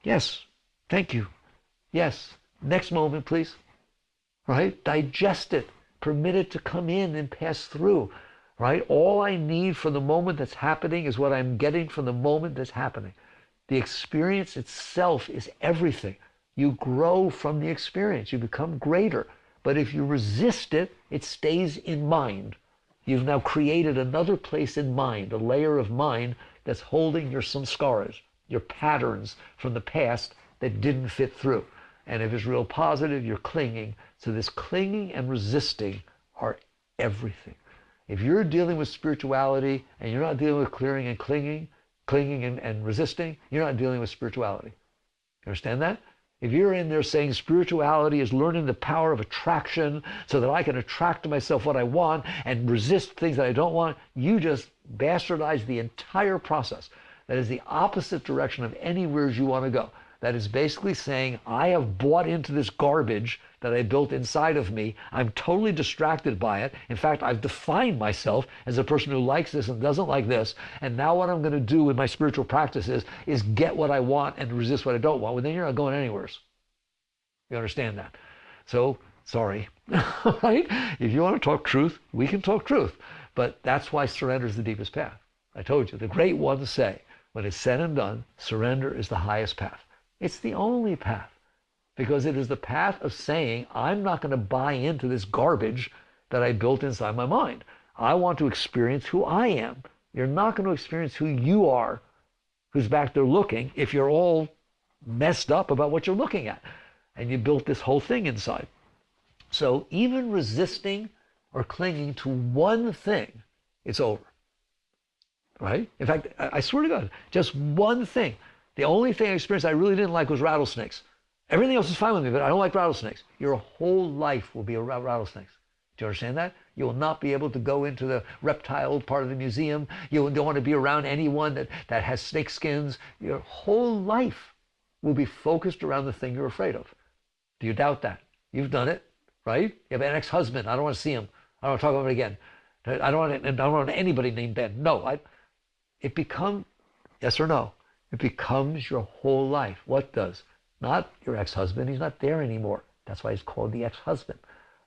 [SPEAKER 1] Yes, thank you. Yes, next moment, please. Right? Digest it. Permit it to come in and pass through. Right? All I need for the moment that's happening is what I'm getting from the moment that's happening. The experience itself is everything. You grow from the experience. You become greater. But if you resist it, it stays in mind. You've now created another place in mind, a layer of mind that's holding your samskaras, your patterns from the past that didn't fit through. And if it's real positive, you're clinging. So this clinging and resisting are everything. If you're dealing with spirituality and you're not dealing with clearing and clinging and resisting, you're not dealing with spirituality. You understand that? If you're in there saying spirituality is learning the power of attraction so that I can attract to myself what I want and resist things that I don't want, you just bastardize the entire process. That is the opposite direction of anywhere you want to go. That is basically saying, I have bought into this garbage that I built inside of me. I'm totally distracted by it. In fact, I've defined myself as a person who likes this and doesn't like this. And now what I'm going to do with my spiritual practices is get what I want and resist what I don't want. Well, then you're not going anywhere. You understand that? So, sorry, right? If you want to talk truth, we can talk truth. But that's why surrender is the deepest path. I told you, the great ones say, when it's said and done, surrender is the highest path. It's the only path, because it is the path of saying, I'm not going to buy into this garbage that I built inside my mind. I want to experience who I am. You're not going to experience who you are, who's back there looking, if you're all messed up about what you're looking at. And you built this whole thing inside. So even resisting or clinging to one thing, it's over. Right? In fact, I swear to God, just one thing. The only thing I experienced I really didn't like was rattlesnakes. Everything else is fine with me, but I don't like rattlesnakes. Your whole life will be around rattlesnakes. Do you understand that? You will not be able to go into the reptile part of the museum. You don't want to be around anyone that has snake skins. Your whole life will be focused around the thing you're afraid of. Do you doubt that? You've done it, right? You have an ex-husband. I don't want to see him. I don't want to talk about it again. I don't want anybody named Ben. No, it becomes, yes or no? It becomes your whole life. What does? Not your ex-husband. He's not there anymore. That's why he's called the ex-husband.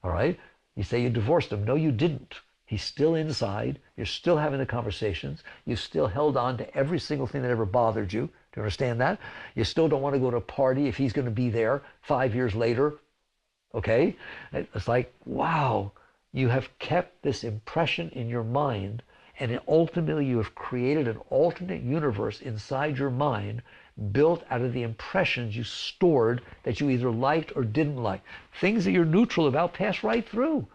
[SPEAKER 1] All right? You say you divorced him. No, you didn't. He's still inside. You're still having the conversations. You still held on to every single thing that ever bothered you. Do you understand that? You still don't want to go to a party if he's going to be there 5 years later. Okay? It's like, wow, you have kept this impression in your mind, and ultimately you have created an alternate universe inside your mind built out of the impressions you stored that you either liked or didn't like. Things that you're neutral about pass right through.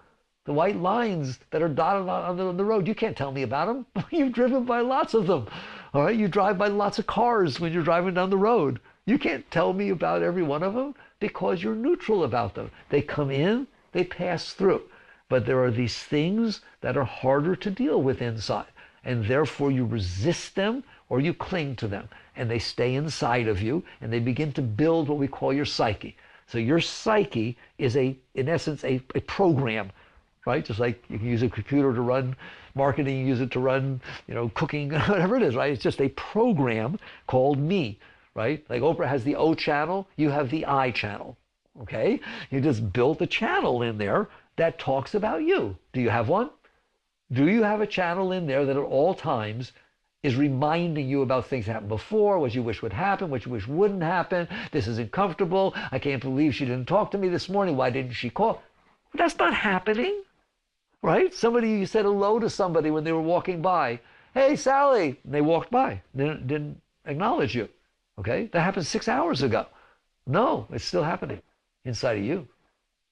[SPEAKER 1] The white lines that are dotted on the road, you can't tell me about them. You've driven by lots of them. All right, you drive by lots of cars when you're driving down the road. You can't tell me about every one of them because you're neutral about them. They come in, they pass through. But there are these things that are harder to deal with inside. And therefore you resist them or you cling to them. And they stay inside of you and they begin to build what we call your psyche. So your psyche is in essence, a program, right? Just like you can use a computer to run marketing, you use it to run, cooking, whatever it is, right? It's just a program called me, right? Like Oprah has the O channel, you have the I channel, okay? You just built a channel in there that talks about you. Do you have one? Do you have a channel in there that at all times is reminding you about things that happened before, what you wish would happen, what you wish wouldn't happen? This isn't comfortable. I can't believe she didn't talk to me this morning. Why didn't she call? That's not happening, right? You said hello to somebody when they were walking by. Hey, Sally. And they walked by. They didn't acknowledge you. Okay? That happened 6 hours ago. No, it's still happening inside of you.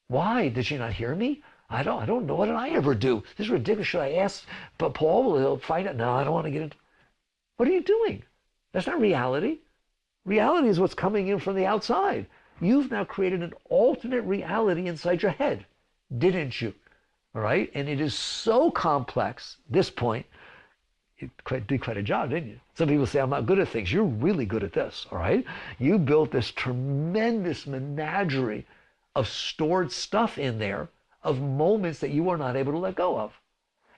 [SPEAKER 1] Why? Did she not hear me? I don't know. What did I ever do? This is ridiculous. Should I ask but Paul? He'll find out. No, I don't want to get into. What are you doing? That's not reality. Reality is what's coming in from the outside. You've now created an alternate reality inside your head, didn't you? All right? And it is so complex, this point, you did quite a job, didn't you? Some people say, I'm not good at things. You're really good at this, all right? You built this tremendous menagerie of stored stuff in there, of moments that you were not able to let go of.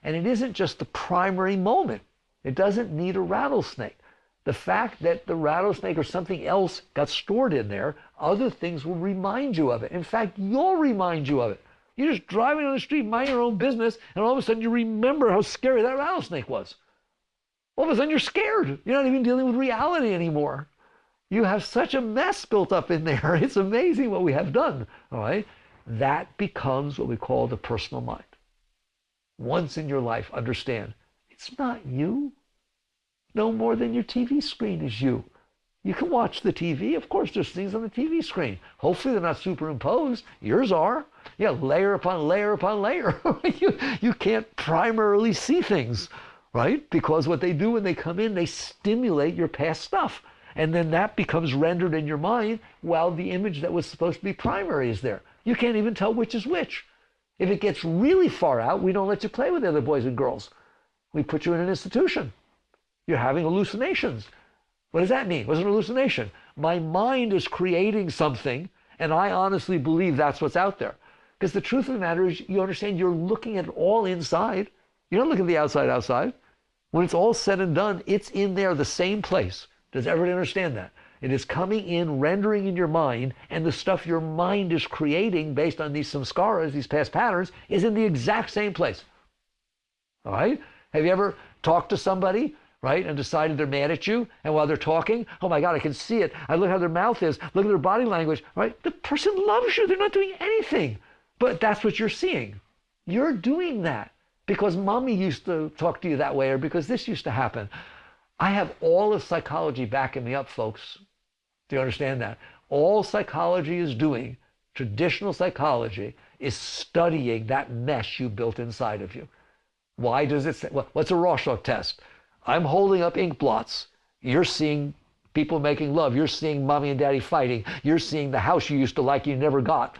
[SPEAKER 1] And it isn't just the primary moment. It doesn't need a rattlesnake. The fact that the rattlesnake or something else got stored in there, other things will remind you of it. In fact, you'll remind you of it. You're just driving on the street, mind your own business, and all of a sudden you remember how scary that rattlesnake was. All of a sudden you're scared. You're not even dealing with reality anymore. You have such a mess built up in there. It's amazing what we have done. All right? That becomes what we call the personal mind. Once in your life, understand, it's not you. No more than your TV screen is you. You can watch the TV. Of course, there's things on the TV screen. Hopefully they're not superimposed. Yours are. Yeah, layer upon layer upon layer. You can't primarily see things, right? Because what they do when they come in, they stimulate your past stuff. And then that becomes rendered in your mind while the image that was supposed to be primary is there. You can't even tell which is which. If it gets really far out, we don't let you play with the other boys and girls. We put you in an institution. You're having hallucinations. What does that mean? What's an hallucination? My mind is creating something, and I honestly believe that's what's out there. Because the truth of the matter is, you understand, you're looking at it all inside. You're not looking at the outside. When it's all said and done, it's in there, the same place. Does everybody understand that? It is coming in, rendering in your mind, and the stuff your mind is creating based on these samskaras, these past patterns, is in the exact same place. All right? Have you ever talked to somebody, right, and decided they're mad at you, and while they're talking, oh my God, I can see it. I look how their mouth is. Look at their body language, right? The person loves you. They're not doing anything. But that's what you're seeing. You're doing that because mommy used to talk to you that way, or because this used to happen. I have all of psychology backing me up, folks. Do you understand that? All psychology is doing, traditional psychology, is studying that mesh you built inside of you. Why does it say, well, what's a Rorschach test? I'm holding up ink blots. You're seeing people making love. You're seeing mommy and daddy fighting. You're seeing the house you used to like you never got.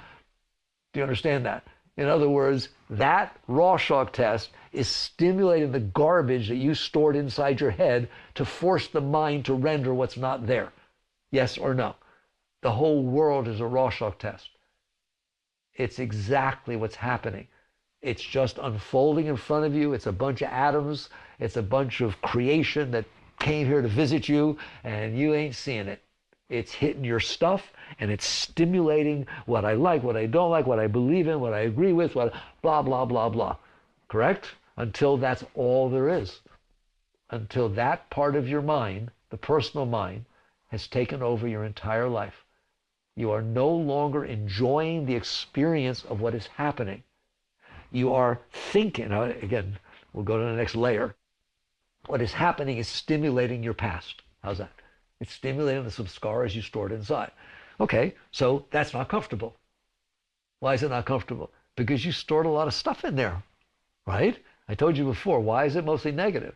[SPEAKER 1] Do you understand that? In other words, that Rorschach test is stimulating the garbage that you stored inside your head to force the mind to render what's not there. Yes or no? The whole world is a Rorschach test. It's exactly what's happening. It's just unfolding in front of you. It's a bunch of atoms. It's a bunch of creation that came here to visit you, and you ain't seeing it. It's hitting your stuff, and it's stimulating what I like, what I don't like, what I believe in, what I agree with, what blah, blah, blah, blah. Correct? Until that's all there is. Until that part of your mind, the personal mind, has taken over your entire life. You are no longer enjoying the experience of what is happening. You are thinking, again, we'll go to the next layer. What is happening is stimulating your past. How's that? It's stimulating the samskaras you stored inside. Okay, so that's not comfortable. Why is it not comfortable? Because you stored a lot of stuff in there, right? I told you before, why is it mostly negative?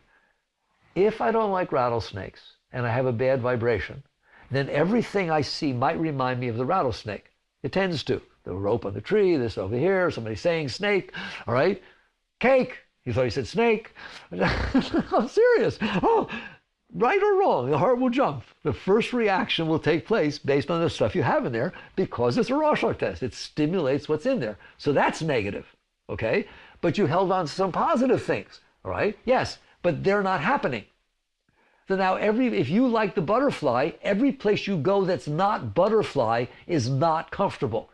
[SPEAKER 1] If I don't like rattlesnakes and I have a bad vibration, then everything I see might remind me of the rattlesnake. It tends to. The rope on the tree, this over here, somebody saying snake, all right? Cake. You thought he said snake. I'm serious. Oh, right or wrong, the heart will jump. The first reaction will take place based on the stuff you have in there because it's a Rorschach test. It stimulates what's in there. So that's negative, okay? But you held on to some positive things, all right? Yes, but they're not happening. So now if you like the butterfly, every place you go that's not butterfly is not comfortable.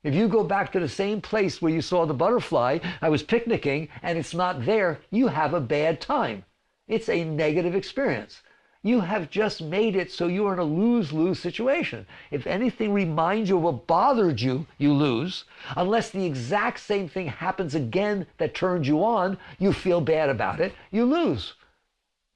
[SPEAKER 1] If you go back to the same place where you saw the butterfly, I was picnicking, and it's not there, you have a bad time. It's a negative experience. You have just made it so you are in a lose-lose situation. If anything reminds you of what bothered you, you lose. Unless the exact same thing happens again that turns you on, you feel bad about it, you lose.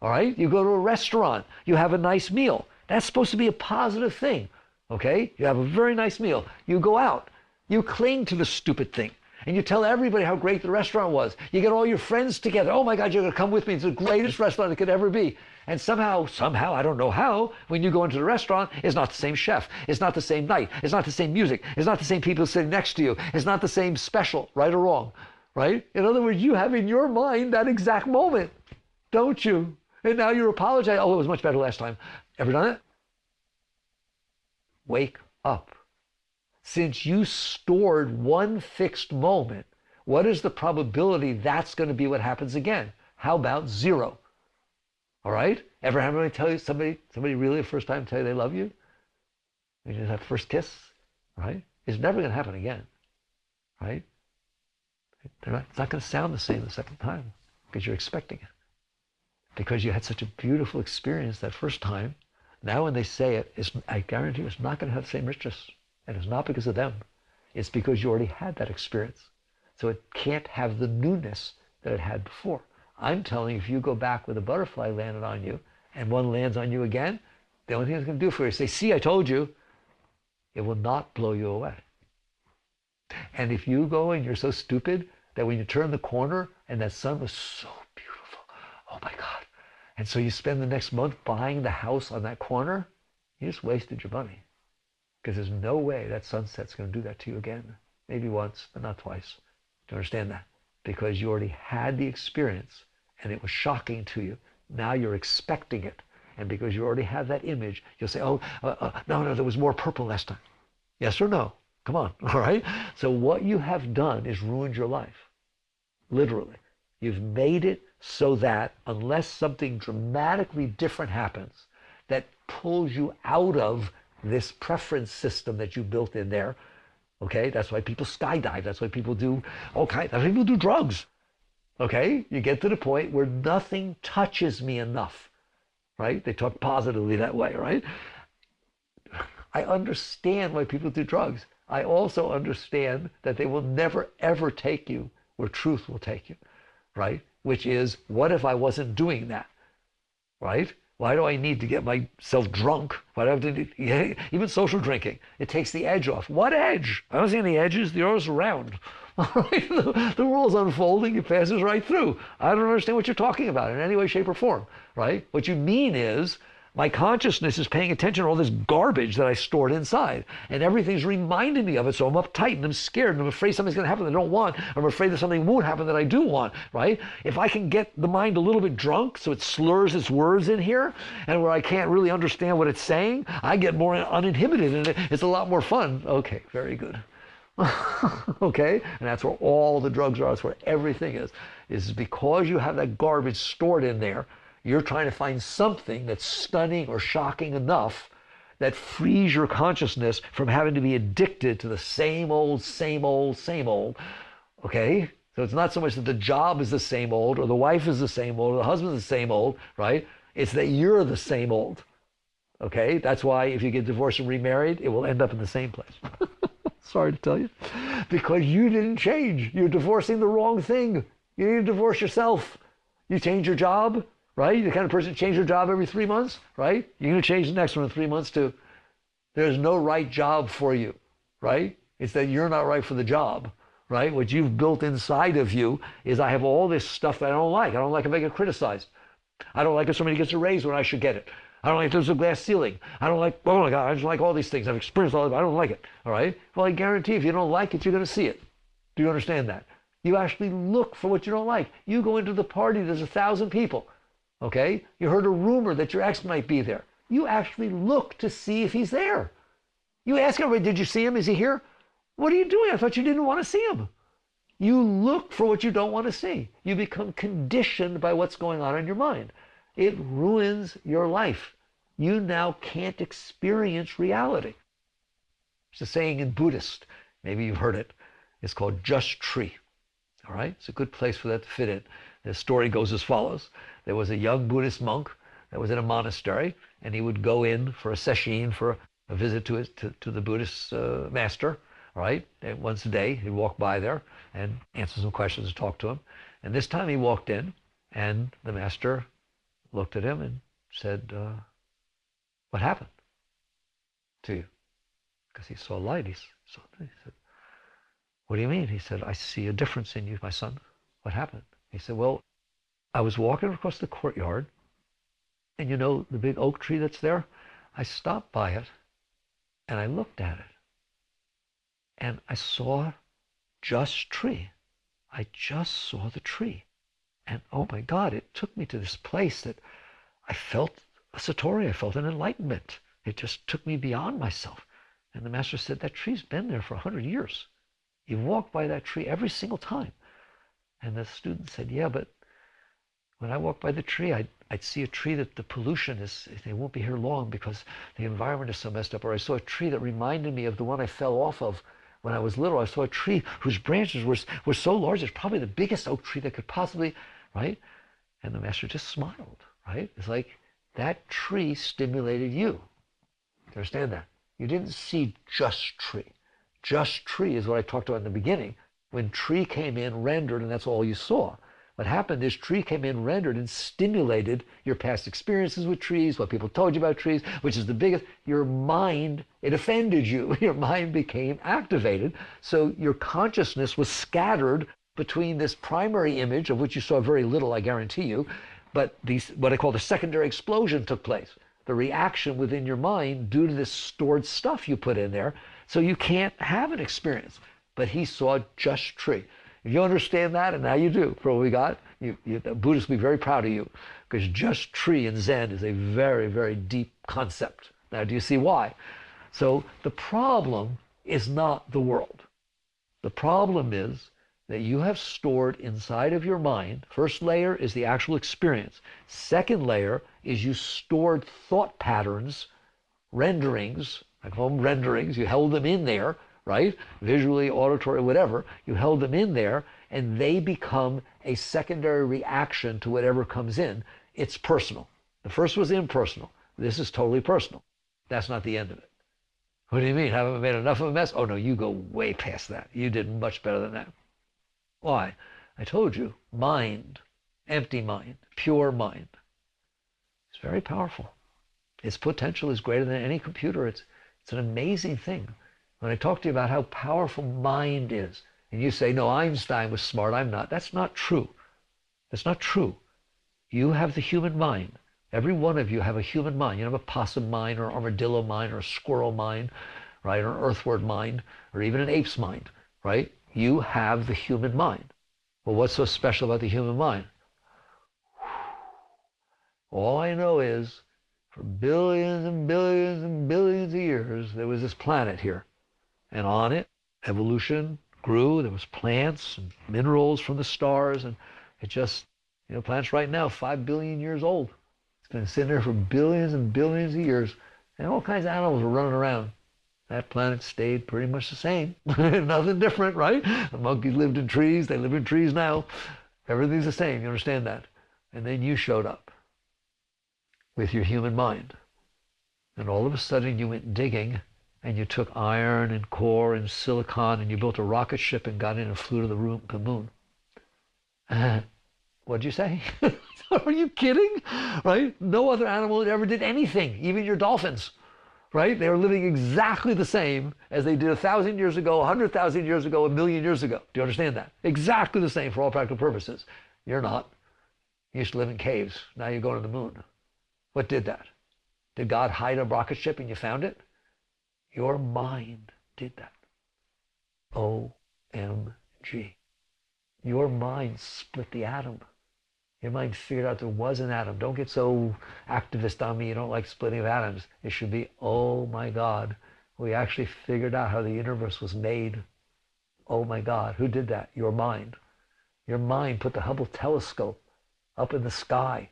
[SPEAKER 1] All right? You go to a restaurant, you have a nice meal. That's supposed to be a positive thing. Okay? You have a very nice meal. You go out. You cling to the stupid thing. And you tell everybody how great the restaurant was. You get all your friends together. Oh my God, you're going to come with me. It's the greatest restaurant it could ever be. And somehow, I don't know how, when you go into the restaurant, it's not the same chef. It's not the same night. It's not the same music. It's not the same people sitting next to you. It's not the same special, right or wrong, right? In other words, you have in your mind that exact moment, don't you? And now you're apologizing. Oh, it was much better last time. Ever done it? Wake up. Since you stored one fixed moment, what is the probability that's going to be what happens again? How about 0? All right? Ever have anybody tell you, somebody really the first time tell you they love you? You just have first kiss, right? It's never going to happen again, right? It's not going to sound the same the second time because you're expecting it. Because you had such a beautiful experience that first time Now when they say it, I guarantee you it's not going to have the same richness. And it's not because of them. It's because you already had that experience. So it can't have the newness that it had before. I'm telling you, if you go back with a butterfly landed on you and one lands on you again, the only thing it's going to do for you is say, see, I told you. It will not blow you away. And if you go and you're so stupid that when you turn the corner and that sun was so beautiful, oh my God. And so you spend the next month buying the house on that corner, you just wasted your money. Because there's no way that sunset's going to do that to you again. Maybe once, but not twice. Do you understand that? Because you already had the experience and it was shocking to you. Now you're expecting it. And because you already have that image, you'll say, oh, no, there was more purple last time. Yes or no? Come on, all right? So what you have done is ruined your life. Literally. You've made it so that unless something dramatically different happens that pulls you out of this preference system that you built in there, okay? That's why people skydive. That's why people do all kinds. That's why people do drugs, okay? You get to the point where nothing touches me enough, right? They talk positively that way, right? I understand why people do drugs. I also understand that they will never, ever take you where truth will take you, right? Which is, what if I wasn't doing that, right? Why do I need to get myself drunk? Why do I have to, even social drinking, it takes the edge off. What edge? I don't see any edges. The earth's round. All right? The world's unfolding. It passes right through. I don't understand what you're talking about in any way, shape, or form, right? What you mean is, my consciousness is paying attention to all this garbage that I stored inside. And everything's reminding me of it, so I'm uptight and I'm scared and I'm afraid something's going to happen that I don't want. I'm afraid that something won't happen that I do want, right? If I can get the mind a little bit drunk so it slurs its words in here and where I can't really understand what it's saying, I get more uninhibited and it's a lot more fun. Okay, very good. Okay? And that's where all the drugs are. That's where everything is because you have that garbage stored in there. You're trying to find something that's stunning or shocking enough that frees your consciousness from having to be addicted to the same old, okay? So it's not so much that the job is the same old, or the wife is the same old, or the husband is the same old, right? It's that you're the same old, okay? That's why if you get divorced and remarried, it will end up in the same place. Sorry to tell you. Because you didn't change. You're divorcing the wrong thing. You need to divorce yourself. You change your job, right? The kind of person that changes your job every 3 months, right? You're going to change the next one in 3 months too. There's no right job for you, right? It's that you're not right for the job, right? What you've built inside of you is, I have all this stuff that I don't like. I don't like if I get criticized. I don't like if somebody gets a raise when I should get it. I don't like if there's a glass ceiling. I don't like, oh my God, I just like all these things. I've experienced all of it. I don't like it, all right? Well, I guarantee if you don't like it, you're going to see it. Do you understand that? You actually look for what you don't like. You go into the party, there's 1,000 people. Okay? You heard a rumor that your ex might be there. You actually look to see if he's there. You ask everybody, did you see him? Is he here? What are you doing? I thought you didn't want to see him. You look for what you don't want to see. You become conditioned by what's going on in your mind. It ruins your life. You now can't experience reality. There's a saying in Buddhist, maybe you've heard it. It's called just tree. All right? It's a good place for that to fit in. The story goes as follows. There was a young Buddhist monk that was in a monastery, and he would go in for a sesshin, for a visit to the Buddhist master, all right? And once a day, he'd walk by there and answer some questions and talk to him. And this time he walked in, and the master looked at him and said, what happened to you? Because he saw light. He said, what do you mean? He said, I see a difference in you, my son. What happened? He said, well, I was walking across the courtyard, and you know the big oak tree that's there? I stopped by it, and I looked at it, and I saw just tree. I just saw the tree. And oh my God, it took me to this place that I felt a satori, I felt an enlightenment. It just took me beyond myself. And the master said, that tree's been there for 100 years. You walk by that tree every single time. And the student said, yeah, but when I walk by the tree, I'd see a tree that the pollution is, they won't be here long because the environment is so messed up. Or I saw a tree that reminded me of the one I fell off of when I was little. I saw a tree whose branches were so large, it's probably the biggest oak tree that could possibly, right? And the master just smiled, right? It's like, That tree stimulated you. You understand that? You didn't see just tree. Just tree is what I talked about in the beginning. When tree came in, rendered, and that's all you saw. What happened is tree came in, rendered, and stimulated your past experiences with trees, what people told you about trees, which is the biggest. Your mind, it offended you. Your mind became activated. So your consciousness was scattered between this primary image, of which you saw very little, I guarantee you, but what I call the secondary explosion took place. The reaction within your mind due to this stored stuff you put in there, so you can't have an experience. But he saw just tree. If you understand that, and now you do, for what we got, the Buddhists will be very proud of you, because just tree in Zen is a very, very deep concept. Now, do you see why? So the problem is not the world. The problem is that you have stored inside of your mind. First layer is the actual experience. Second layer is you stored thought patterns, renderings. I call them renderings. You held them in there, right? Visually, auditory, whatever. You held them in there, and they become a secondary reaction to whatever comes in. It's personal. The first was impersonal. This is totally personal. That's not the end of it. What do you mean? Haven't I made enough of a mess? Oh no, you go way past that. You did much better than that. Why? I told you, mind, empty mind, pure mind. It's very powerful. Its potential is greater than any computer. It's an amazing thing. When I talk to you about how powerful mind is, and you say, no, Einstein was smart, I'm not. That's not true. That's not true. You have the human mind. Every one of you have a human mind. You don't have a possum mind or an armadillo mind or a squirrel mind, right? Or an earthworm mind or even an ape's mind, right? You have the human mind. Well, what's so special about the human mind? All I know is for billions and billions and billions of years, there was this planet here. And on it, evolution grew. There was plants and minerals from the stars. And it just, plants right now, 5 billion years old. It's been sitting there for billions and billions of years. And all kinds of animals were running around. That planet stayed pretty much the same. Nothing different, right? The monkeys lived in trees. They live in trees now. Everything's the same. You understand that? And then you showed up with your human mind. And all of a sudden you went digging and you took iron and core and silicon and you built a rocket ship and got in and flew to the moon. What'd you say? Are you kidding? Right? No other animal ever did anything, even your dolphins. Right? They were living exactly the same as they did 1,000 years ago, 100,000 years ago, 1,000,000 years ago. Do you understand that? Exactly the same for all practical purposes. You're not. You used to live in caves. Now you're going to the moon. What did that? Did God hide a rocket ship and you found it? Your mind did that. OMG. Your mind split the atom. Your mind figured out there was an atom. Don't get so activist on me. You don't like splitting of atoms. It should be, oh my God, we actually figured out how the universe was made. Oh my God, who did that? Your mind. Your mind put the Hubble telescope up in the sky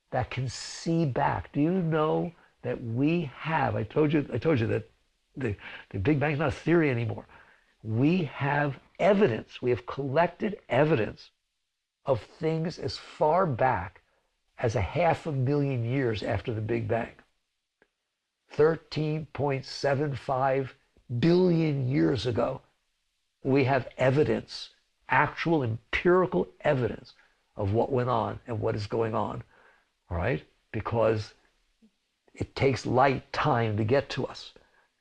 [SPEAKER 1] that can see back. Do you know that we have, I told you that the Big Bang's not a theory anymore. We have evidence. We have collected evidence of things as far back as 500,000 years after the Big Bang. 13.75 billion years ago, we have evidence, actual empirical evidence of what went on and what is going on, all right? Because it takes light time to get to us.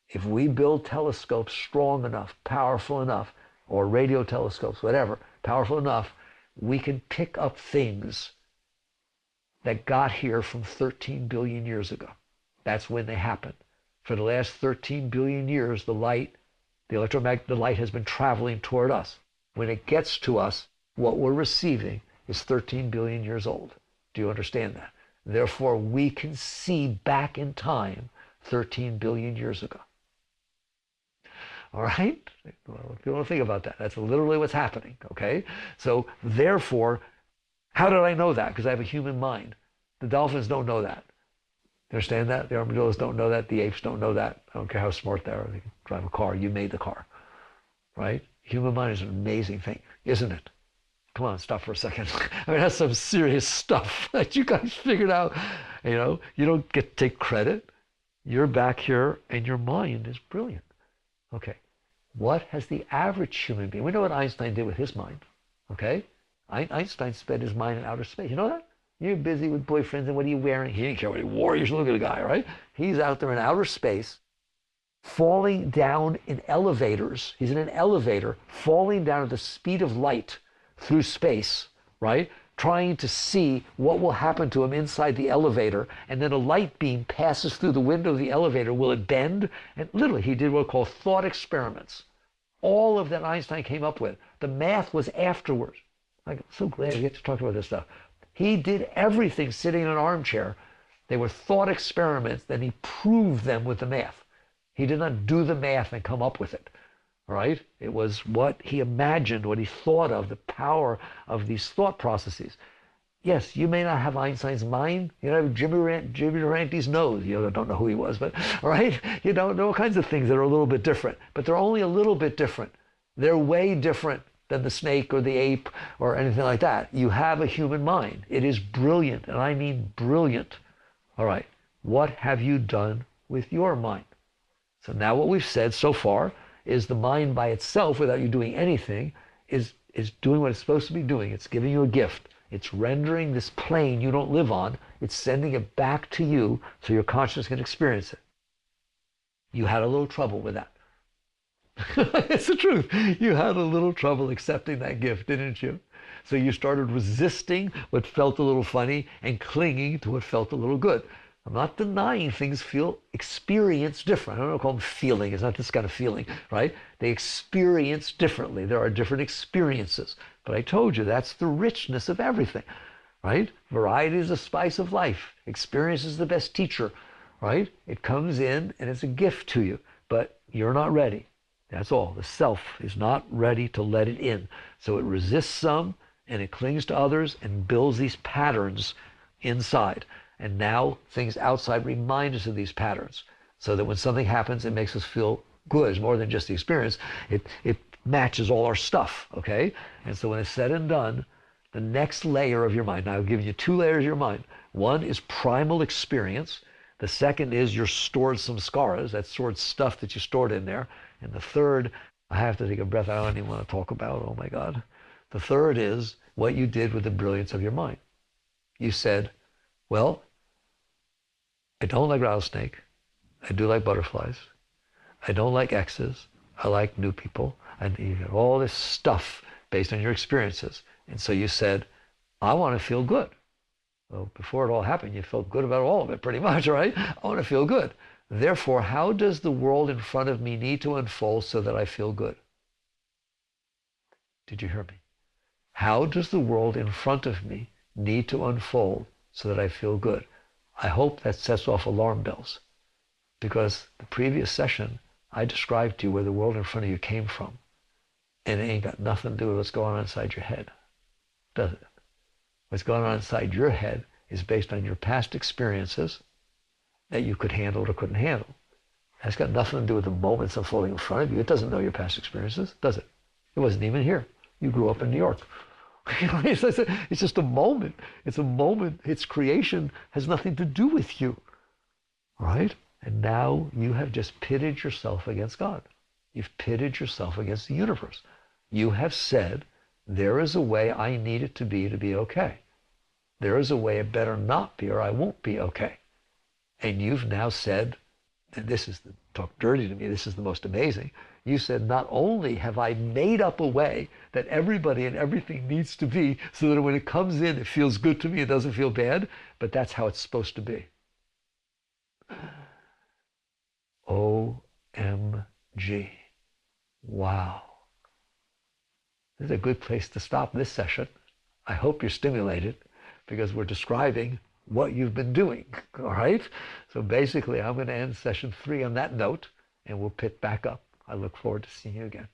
[SPEAKER 1] If we build telescopes strong enough, powerful enough, or radio telescopes, whatever, powerful enough, we can pick up things that got here from 13 billion years ago. That's when they happened. For the last 13 billion years, the light has been traveling toward us. When it gets to us, what we're receiving is 13 billion years old. Do you understand that? Therefore, we can see back in time 13 billion years ago. All right? Well, if you want to think about that, that's literally what's happening, okay? So therefore, how did I know that? Because I have a human mind. The dolphins don't know that. You understand that? The armadillos don't know that. The apes don't know that. I don't care how smart they are. They can drive a car. You made the car, right? Human mind is an amazing thing, isn't it? Come on, stop for a second. I mean, that's some serious stuff that you guys figured out. You don't get to take credit. You're back here and your mind is brilliant. Okay. What has the average human being? We know what Einstein did with his mind. Okay? Einstein spent his mind in outer space. You know that? You're busy with boyfriends and what are you wearing? He didn't care what he wore. You should look at the guy, right? He's out there in outer space, falling down in elevators. He's in an elevator, falling down at the speed of light through space, right? Trying to see what will happen to him inside the elevator. And then a light beam passes through the window of the elevator. Will it bend? And literally, he did what are called thought experiments. All of that Einstein came up with. The math was afterwards. I'm so glad we get to talk about this stuff. He did everything sitting in an armchair. They were thought experiments. Then he proved them with the math. He did not do the math and come up with it. Right? It was what he imagined, what he thought of, the power of these thought processes. Yes, you may not have Einstein's mind. You don't have Jimmy Durante's nose. You don't know who he was, but right? You don't know all kinds of things that are a little bit different. But they're only a little bit different. They're way different than the snake or the ape or anything like that. You have a human mind. It is brilliant, and I mean brilliant. All right. What have you done with your mind? So now what we've said so far is the mind by itself, without you doing anything, is doing what it's supposed to be doing. It's giving you a gift. It's rendering this plane you don't live on. It's sending it back to you so your consciousness can experience it. You had a little trouble with that. It's the truth. You had a little trouble accepting that gift, didn't you? So you started resisting what felt a little funny and clinging to what felt a little good. I'm not denying things feel experience different. I don't call them feeling. It's not this kind of feeling, right? They experience differently. There are different experiences. But I told you that's the richness of everything, right? Variety is the spice of life. Experience is the best teacher, right? It comes in and it's a gift to you, but you're not ready. That's all. The self is not ready to let it in. So it resists some and it clings to others and builds these patterns inside. And now things outside remind us of these patterns so that when something happens, it makes us feel good. It's more than just the experience. It matches all our stuff, okay? And so when it's said and done, the next layer of your mind, now I've given you 2 layers of your mind. One is primal experience. The second is your stored samskaras, that stored stuff that you stored in there. And the third, I have to take a breath, I don't even want to talk about, oh my God. The third is what you did with the brilliance of your mind. You said, well, I don't like rattlesnake. I do like butterflies. I don't like exes. I like new people. And you get all this stuff based on your experiences. And so you said, I want to feel good. Well, before it all happened, you felt good about all of it pretty much, right? I want to feel good. Therefore, how does the world in front of me need to unfold so that I feel good? Did you hear me? How does the world in front of me need to unfold so that I feel good? I hope that sets off alarm bells, because the previous session I described to you where the world in front of you came from, and it ain't got nothing to do with what's going on inside your head, does it? What's going on inside your head is based on your past experiences that you could handle or couldn't handle. That's got nothing to do with the moments unfolding in front of you. It doesn't know your past experiences, does it? It wasn't even here. You grew up in New York. It's just a moment. It's a moment. Its creation has nothing to do with you, right? And now you have just pitted yourself against God. You've pitted yourself against the universe. You have said, there is a way I need it to be okay. There is a way it better not be or I won't be okay. And you've now said, and this is the talk dirty to me, this is the most amazing. You said, not only have I made up a way that everybody and everything needs to be so that when it comes in, it feels good to me, it doesn't feel bad, but that's how it's supposed to be. OMG. Wow. This is a good place to stop this session. I hope you're stimulated because we're describing what you've been doing, all right? So basically, I'm going to end session 3 on that note, and we'll pick back up. I look forward to seeing you again.